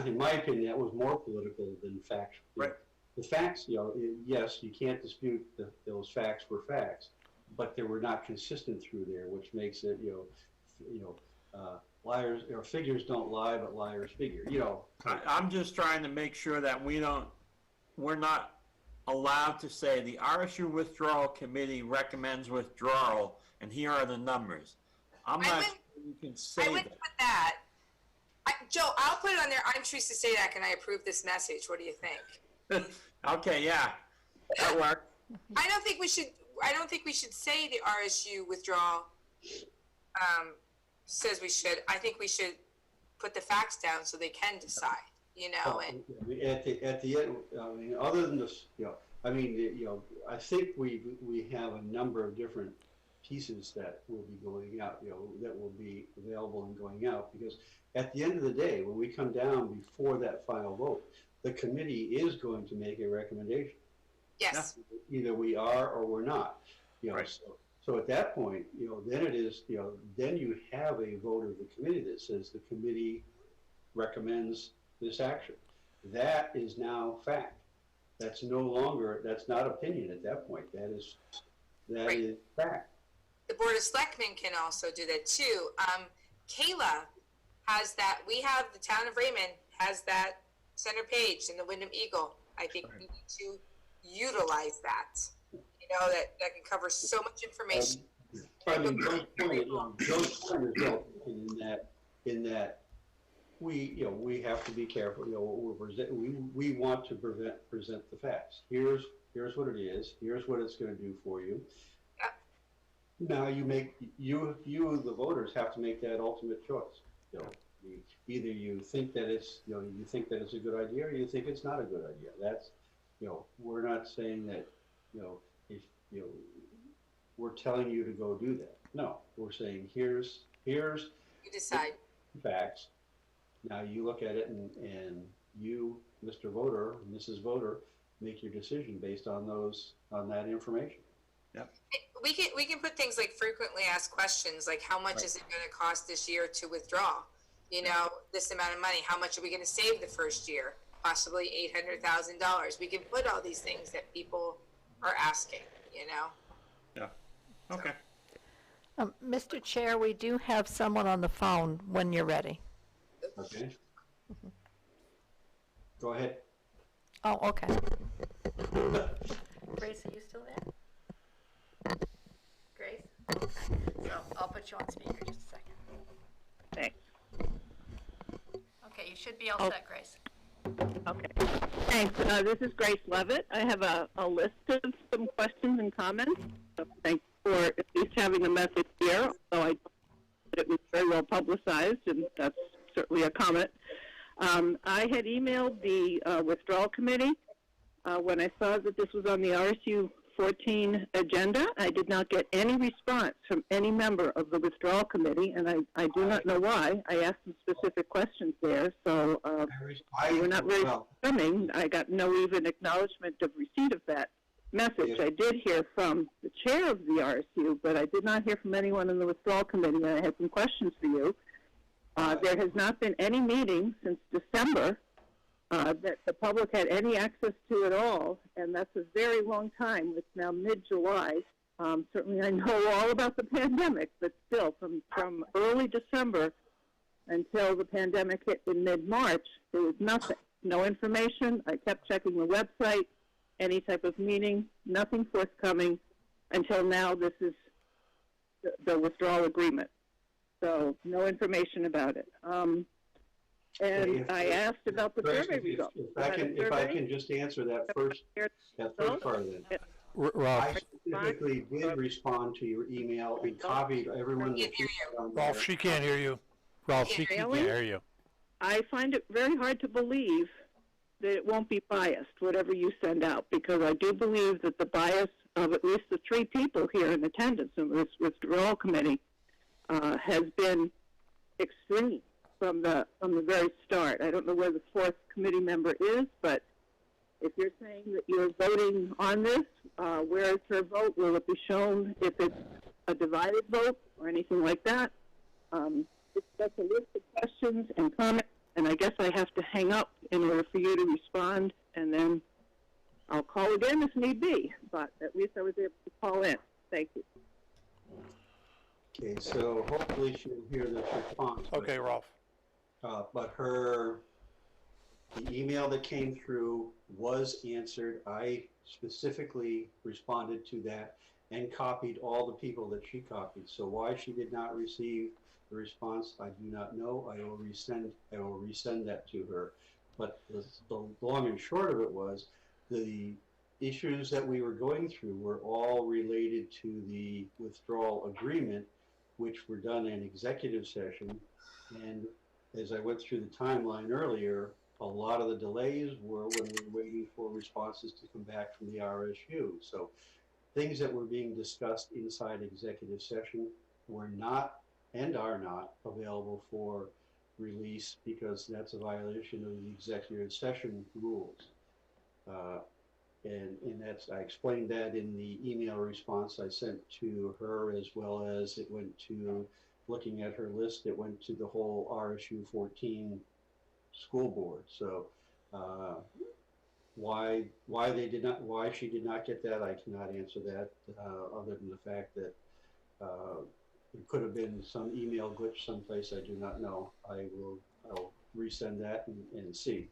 in my opinion, that was more political than factual. Right. The facts, yes, you can't dispute that those facts were facts, but they were not consistent through there, which makes it, liars or figures don't lie, but liars figure. I'm just trying to make sure that we're not allowed to say the RSU Withdrawal Committee recommends withdrawal, and here are the numbers. I'm I not wouldn't- sure you can I say wouldn't that. put that. Joe, I'll put it on there. I'm Teresa Sadak and I approve this message. What do you think? Okay, yeah, that worked. I don't think we should say the RSU withdrawal says we should. I think we should put the facts down so they can decide, you know, and At the end, I mean, other than this, I mean, I think we have a number of different pieces that will be going out, that will be available and going out, because at the end of the day, when we come down before that final vote, the committee is going to make a recommendation. yes. Either we are or we're not. Right. So at that point, then it is, then you have a vote of the committee that says the committee recommends this action. That is now fact. That's no longer, that's not opinion at that point. That is Right. fact. The Board of Selectmen can also do that too. Kayla has that, we have, the town of Raymond has that center page in the Wyndham Eagle. I think we need to utilize that. That can cover so much information. I mean, Joe's point is well taken in that we have to be careful. We want to present the facts. Here's what it is. Here's what it's going to do for you. Now you the voters have to make that ultimate choice. Either you think that it's a good idea, or you think it's not a good idea. That's we're not saying that if we're telling you to go do that. No, we're saying here's You decide. the facts. Now you look at it and you, Mr. Voter, Mrs. Voter, make your decision based on that information. We can put things like frequently asked questions, like how much is it going to cost this year to withdraw? This amount of money. How much are we going to save the first year? Possibly $800,000. We can put all these things that people are asking. Yeah, okay. Mr. Chair, we do have someone on the phone when you're ready. Okay. Go ahead. Oh, okay. Grace, are you still there? Grace? Okay. So I'll put you on speaker just a second. Thanks. Okay, you should be all set, Grace. Okay. Thanks. This is Grace Levitt. I have a list of some questions and comments. So thanks for at least having a message here, although I thought it was very well publicized, and that's certainly a comment. I had emailed the withdrawal committee when I saw that this was on the RSU 14 agenda. I did not get any response from any member of the withdrawal committee, and I do not know why. I asked some specific questions there, so they were not very forthcoming. I got no even acknowledgement of receipt of that message. I did hear from the chair of the RSU, but I did not hear from anyone in the withdrawal committee, and I had some questions for you. There has not been any meeting since December that the public had any access to at all, and that's a very long time. It's now mid-July. Certainly I know all about the pandemic, but still, from early December until the pandemic hit in mid-March, there was nothing, no information. I kept checking the website, any type of meeting, nothing forthcoming until now. This is the withdrawal agreement. So no information about it. And I asked about the survey results. If I can just answer that first part of it. Ralph, I specifically did respond to your email and copied everyone that you put on there. Ralph, she can't hear you. Ralph, she can't Really? hear you. I find it very hard to believe that it won't be biased, whatever you send out, because I do believe that the bias of at least the 3 people here in attendance in this withdrawal committee has been extreme from the very start. I don't know where the 4th committee member is, but if you're saying that you're voting on this, where is her vote? Will it be shown if it's a divided vote or anything like that? It's just a list of questions and comments, and I guess I have to hang up in order for you to respond, and then I'll call again if need be, but at least I was able to call in. Thank you. Okay, so hopefully she'll hear this response. Okay, Ralph. But the email that came through was answered. I specifically responded to that and copied all the people that she copied. So why she did not receive the response, I do not know. I will resend that to her. But the long and short of it was the issues that we were going through were all related to the withdrawal agreement, which were done in executive session. And as I went through the timeline earlier, a lot of the delays were when we were waiting for responses to come back from the RSU. So things that were being discussed inside executive session were not and are not available for release because that's a violation of the executive session rules. And that's, I explained that in the email response I sent to her, as well as it went to, looking at her list, it went to the whole RSU 14 school board. So why she did not get that, I cannot answer that, other than the fact that it could have been some email glitch someplace, I do not know. I'll resend that and see.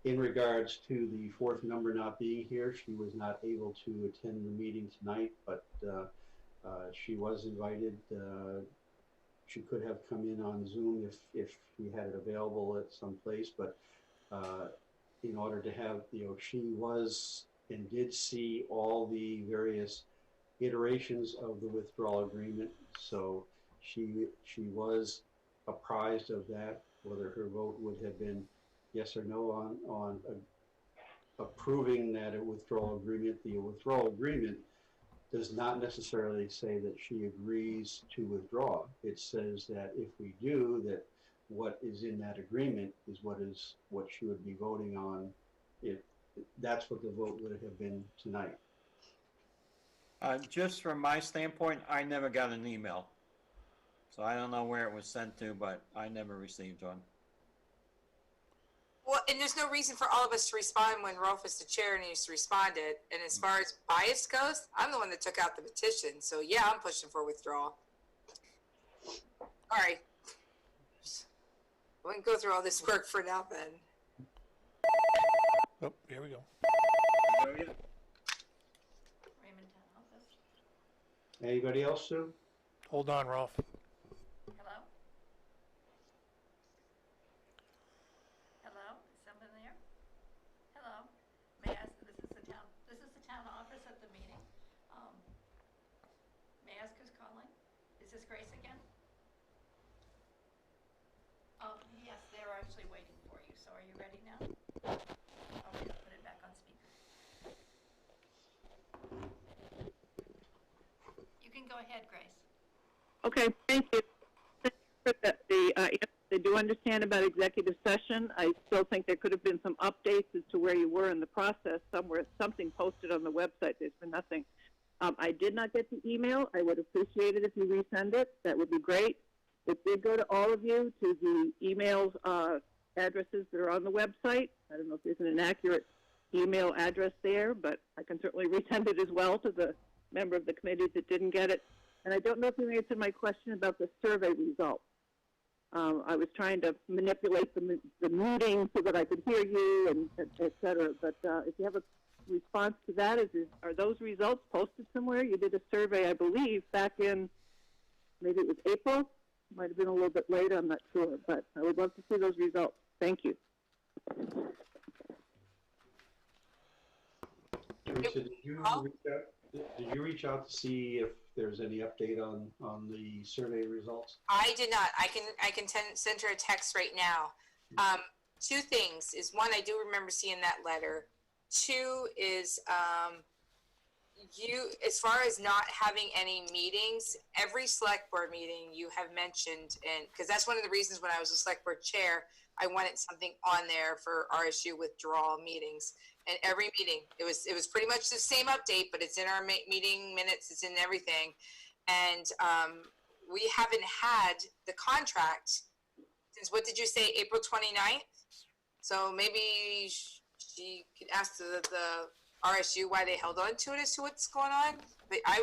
In regards to the fourth member not being here, she was not able to attend the meeting tonight, but she was invited. She could have come in on Zoom if we had it available at some place, but in order to have, she was and did see all the various iterations of the withdrawal agreement, so she was apprised of that. Whether her vote would have been yes or no on approving that a withdrawal agreement, the withdrawal agreement does not necessarily say that she agrees to withdraw. It says that if we do, that what is in that agreement is what she would be voting on. If that's what the vote would have been tonight. Just from my standpoint, I never got an email. So I don't know where it was sent to, but I never received one. Well, and there's no reason for all of us to respond when Rolf is the chair and he's responded. And as far as bias goes, I'm the one that took out the petition. So yeah, I'm pushing for withdrawal. All right. We can go through all this work for now then. Oh, here we go. Raymond Town Office. Anybody else, Sue? Hold on, Ralph. Hello? Hello? Is someone there? Hello? May I ask, this is the town office at the meeting. May I ask who's calling? Is this Grace again? Yes, they're actually waiting for you. So are you ready now? Okay, put it back on speaker. You can go ahead, Grace. Okay, thank you. Thank you for I do understand about executive session. I still think there could have been some updates as to where you were in the process. Something posted on the website. There's been nothing. I did not get the email. I would appreciate it if you resend it. That would be great. It did go to all of you, to the emails addresses that are on the website. I don't know if there's an inaccurate email address there, but I can certainly resend it as well to the member of the committee that didn't get it. And I don't know if you answered my question about the survey results. I was trying to manipulate the meeting so that I could hear you, and et cetera. But if you have a response to that, are those results posted somewhere? You did a survey, I believe, back in, maybe it was April. Might have been a little bit later, I'm not sure. But I would love to see those results. Thank you. Teresa, did you reach out to see if there's any update on the survey results? I did not. I can send her a text right now. Two things is, one, I do remember seeing that letter. Two is, you, as far as not having any meetings, every select board meeting you have mentioned, and because that's one of the reasons when I was a select board chair, I wanted something on there for RSU withdrawal meetings. And every meeting, it was pretty much the same update, but it's in our meeting minutes, it's in everything. And we haven't had the contract since, what did you say, April 29th? So maybe she could ask the RSU why they held on to it as to what's going on. But I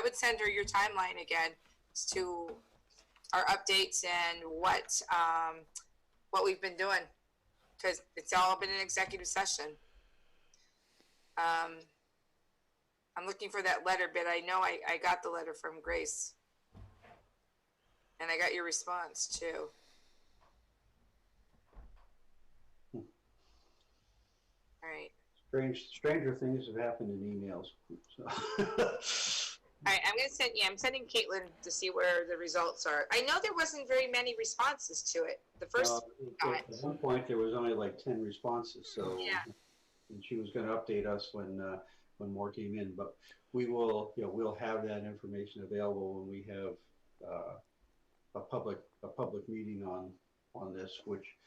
would send her your timeline again as to our updates and what we've been doing, because it's all been an executive session. I'm looking for that letter, but I know I got the letter from Grace. And I got your response too. All right. Stranger things have happened in emails. So. All right, I'm sending Caitlin to see where the results are. I know there wasn't very many responses to it. The first At one point, there was only like 10 responses. So, Yeah. and she was going to update us when more came in. But we will, we'll have that information available when we have a public meeting on this, which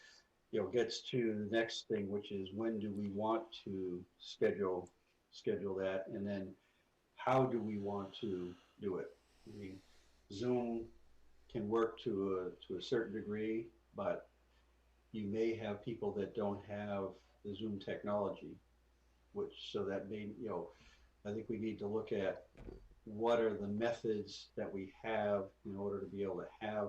gets to the next thing, which is when do we want to schedule that, and then how do we want to do it? I mean, Zoom can work to a certain degree, but you may have people that don't have the Zoom technology, so that may, I think we need to look at what are the methods that we have in order to be able to have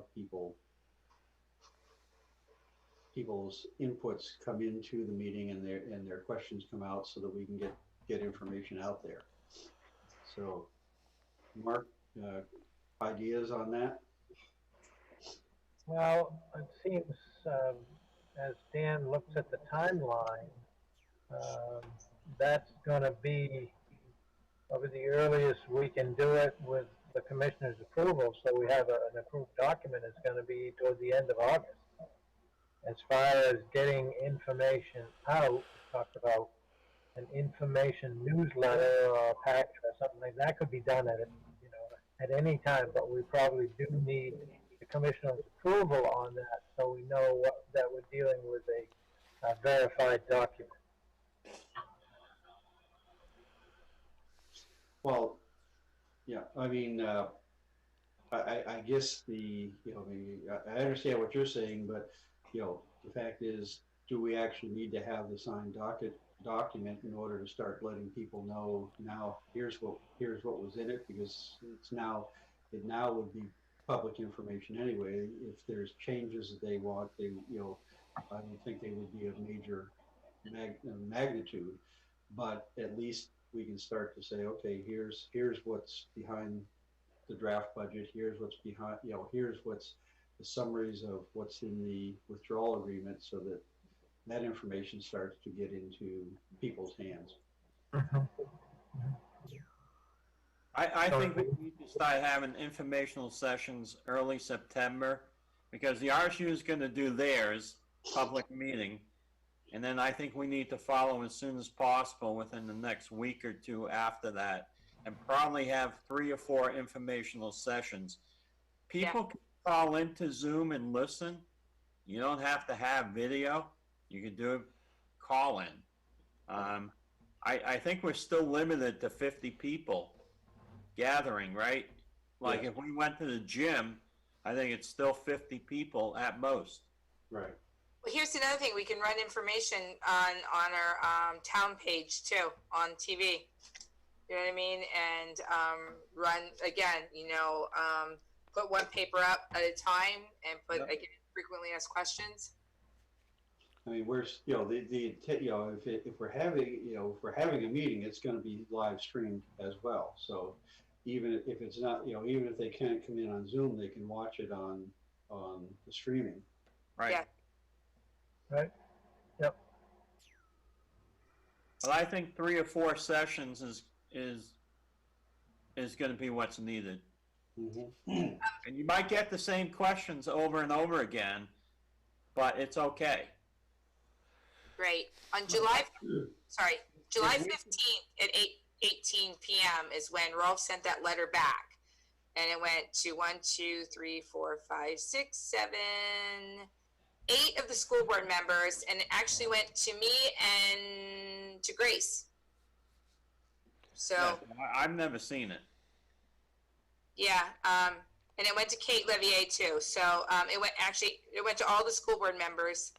people's inputs come into the meeting and their questions come out so that we can get information out there. So, Mark, ideas on that? Well, it seems, as Dan looks at the timeline, that's going to be probably the earliest we can do it with the commissioner's approval. So we have an approved document. It's going to be toward the end of August. As far as getting information out, talked about an information newsletter or a pack or something like that could be done at any time, but we probably do need the commissioner's approval on that so we know that we're dealing with a verified document. Well, yeah, I mean, I guess I understand what you're saying, but the fact is, do we actually need to have the signed document in order to start letting people know now here's what was in it, because it now would be public information anyway. If there's changes that they want, I don't think they would be of major magnitude, but at least we can start to say, okay, here's what's behind the draft budget, here's what's behind, here's what's the summaries of what's in the withdrawal agreement, so that information starts to get into people's hands. I think we need to start having informational sessions early September, because the RSU is going to do theirs, public meeting, and then I think we need to follow as soon as possible within the next week or two after that, and probably have 3 or 4 informational sessions. People can call into Zoom and listen. You don't have to have video. You can do a call in. I think we're still limited to 50 people gathering, right? Like if we went to the gym, I think it's still 50 people at most. Right. Well, here's another thing. We can run information on our town page too, on TV. You know what I mean? And run, again, put one paper up at a time and put, again, frequently asked questions. I mean, we're, if we're having a meeting, it's going to be live streamed as well. So even if it's not, even if they can't come in on Zoom, they can watch it on the streaming. Right. Yeah. Right. Yep. But I think 3 or 4 sessions is going to be what's needed. Mm-hmm. And you might get the same questions over and over again, but it's okay. Great. On July 15th at 8:18 p.m. is when Rolf sent that letter back. And it went to 1, 2, 3, 4, 5, 6, 7, 8 of the school board members, and it actually went to me and to Grace. So Yeah, I've never seen it. yeah, and it went to Kate Levier too. So it went to all the school board members.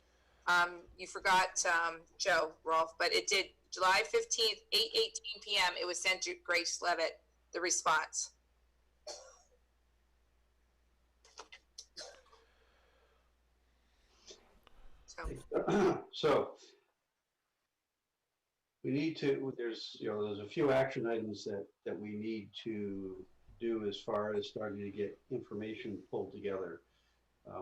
You forgot Joe, Rolf, but it did July 15th, 8:18 p.m. It was sent to Grace Levitt, the response. So we need to, there's a few action items that we need to do as far as starting to get information pulled together.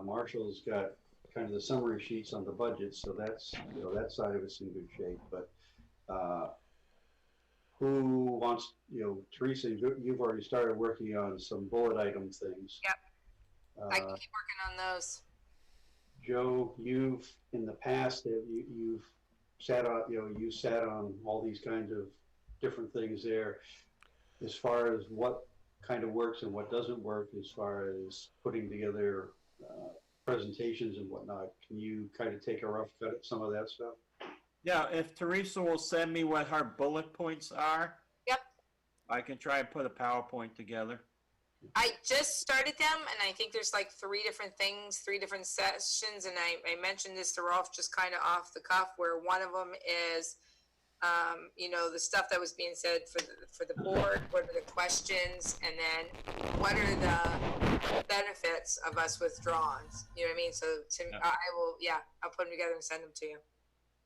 Marshall's got kind of the summary sheets on the budget, so that's, that side of it's in good shape, but, who wants, Teresa, you've already started working on some bullet item things. Yep. I can Uh, keep working on those. Joe, you've, in the past, you've sat on, you sat on all these kinds of different things there. As far as what kind of works and what doesn't work, as far as putting together presentations and whatnot, can you kind of take a rough cut at some of that stuff? Yeah, if Teresa will send me what her bullet points are. Yep. I can try and put a PowerPoint together. I just started them, and I think there's like 3 different things, 3 different sessions, and I mentioned this to Rolf just kind of off the cuff, where one of them is, the stuff that was being said for the board, what are the questions, and then what are the benefits of us withdrawing? You know what I mean? So I'll put them together and send them to you.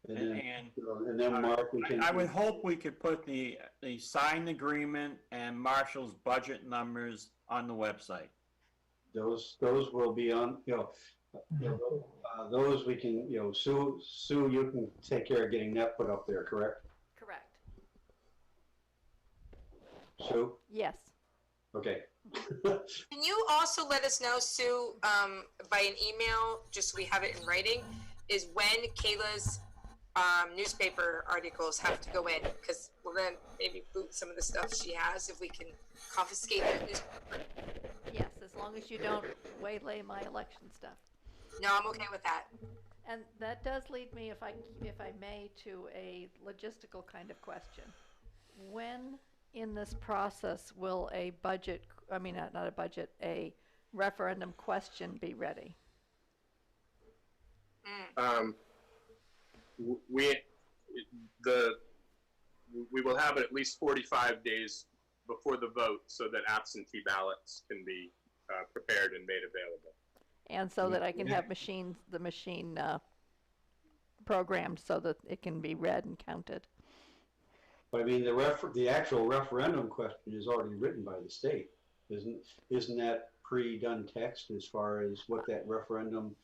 And then Mark, we can. I would hope we could put the signed agreement and Marshall's budget numbers on the website. Those will be on, those we can, Sue, you can take care of getting that put up there, correct? Correct. Sue? Yes. Okay. Can you also let us know, Sue, by an email, just so we have it in writing, is when Kayla's newspaper articles have to go in? Because we're going to maybe boot some of the stuff she has if we can confiscate that newspaper. Yes, as long as you don't waylay my election stuff. No, I'm okay with that. And that does lead me, if I may, to a logistical kind of question. When in this process will a budget, not a budget, a referendum question be ready? We will have it at least 45 days before the vote so that absentee ballots can be prepared and made available. And so that I can have the machine programmed so that it can be read and counted. But I mean, the actual referendum question is already written by the state. Isn't that pre-done text as far as what that referendum?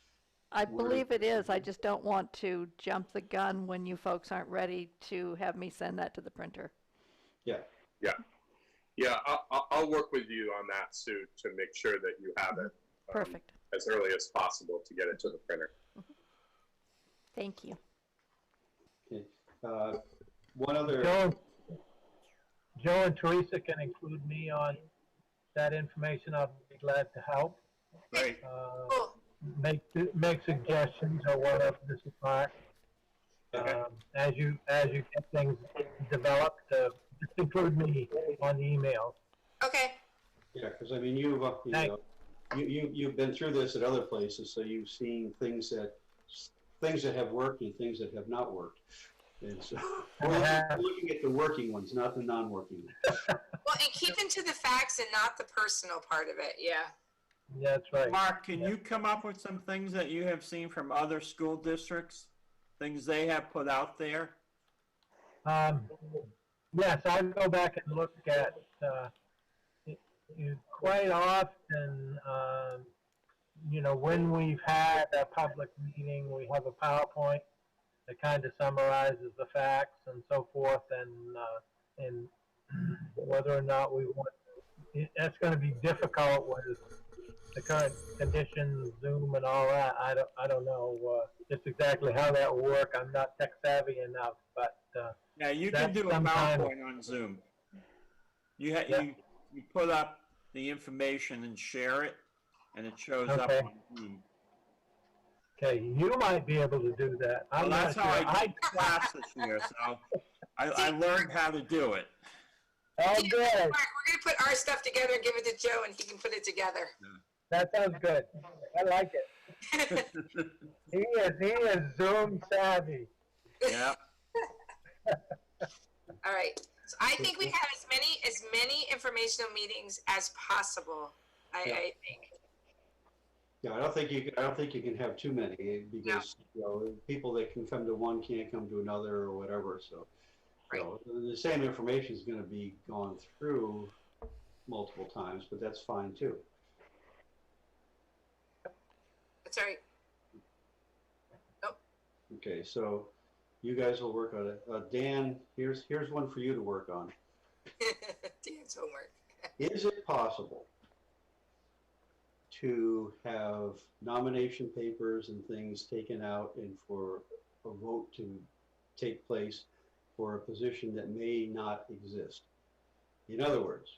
I believe it is. I just don't want to jump the gun when you folks aren't ready to have me send that to the printer. Yeah. Yeah, I'll work with you on that, Sue, to make sure that you have it. Perfect. As early as possible to get it to the printer. Thank you. Okay. One other. Joe and Teresa can include me on that information. I'll be glad to help. Great. Cool. Make suggestions or whatever. This is Mark. Okay. As you get things developed, just include me on the email. Okay. Yeah, because I mean, you've been through this at other places, so you've seen things that have worked and things that have not worked. And so we're looking at the working ones, not the non-working ones. Well, and keep them to the facts and not the personal part of it. Yeah. Yeah, that's right. Mark, can you come up with some things that you have seen from other school districts? Things they have put out there? Yes, I'll go back and look at quite often, when we've had a public meeting, we have a PowerPoint that kind of summarizes the facts and so forth, and whether or not we want, that's going to be difficult with the current conditions, Zoom and all that. I don't know just exactly how that will work. I'm not tech savvy enough, but Yeah, you can do a PowerPoint on Zoom. You put up the information and share it, and it shows up on Zoom. Okay, you might be able to do that. Well, that's how I did class this year, so I learned how to do it. Oh, We're good. going to put our stuff together and give it to Joe, and he can put it together. That sounds good. I like it. He is Zoom savvy. Yeah. All right. So I think we have as many informational meetings as possible. I think. Yeah, I don't think you can have too many because people that can come to one can't come to another or whatever. So, Right. the same information is going to be gone through multiple times, but that's fine too. That's all right. Okay, so you guys will work on it. Dan, here's one for you to work on. Dan's homework. Is it possible to have nomination papers and things taken out and for a vote to take place for a position that may not exist? In other words,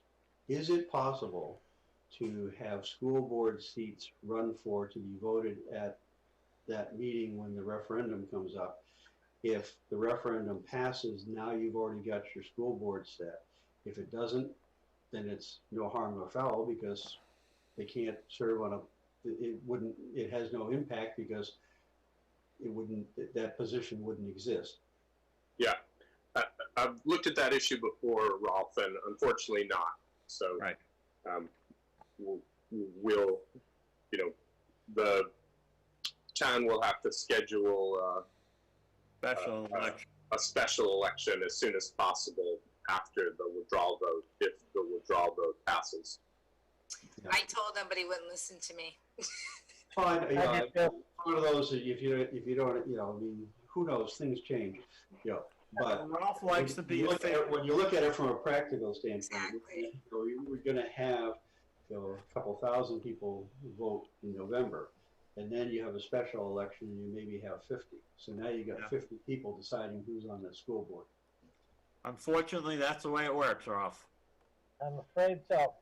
is it possible to have school board seats run for to be voted at that meeting when the referendum comes up? If the referendum passes, now you've already got your school board set. If it doesn't, then it's no harm, no foul, because they can't serve on it has no impact because that position wouldn't exist. Yeah, I've looked at that issue before, Rolf, and unfortunately not. So, Right. we'll, the town will have to schedule Special election. a special election as soon as possible after the withdrawal vote, if the withdrawal vote passes. I told him, but he wouldn't listen to me. Fine, I did too. one of those that if you don't, I mean, who knows, things change, but Ralph likes to be a fair. when you look at it from a practical standpoint, Exactly. we're going to have a couple thousand people vote in November, and then you have a special election and you maybe have 50. So now you got 50 people deciding who's on the school board. Unfortunately, that's the way it works, Ralph. I'm afraid so.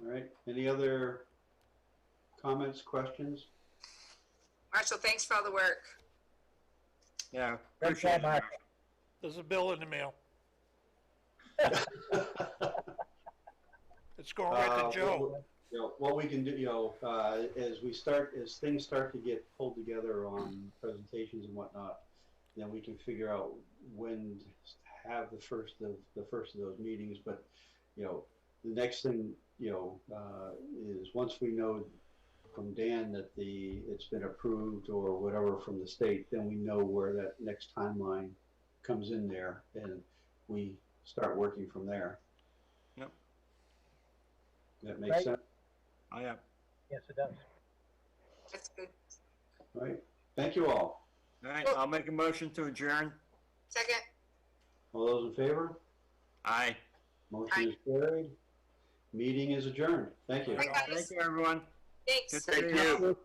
All right. Any other comments, questions? Marshall, thanks for all the work. Yeah, Good appreciate job, it. Mark. There's a bill in the mail. It's going right to Joe. What we can do, as things start to get pulled together on presentations and whatnot, then we can figure out when to have the first of those meetings. But the next thing is once we know from Dan that it's been approved or whatever from the state, then we know where that next timeline comes in there, and we start working from there. Yep. That makes Right. sense. Oh, yeah. Yes, it does. That's good. All right. Thank you all. All right, I'll make a motion to adjourn. Second. All those in favor? Aye. Motion is carried. Meeting is adjourned. Thank you. Bye, guys. Thank you, everyone. Thanks. Good to see Thank you.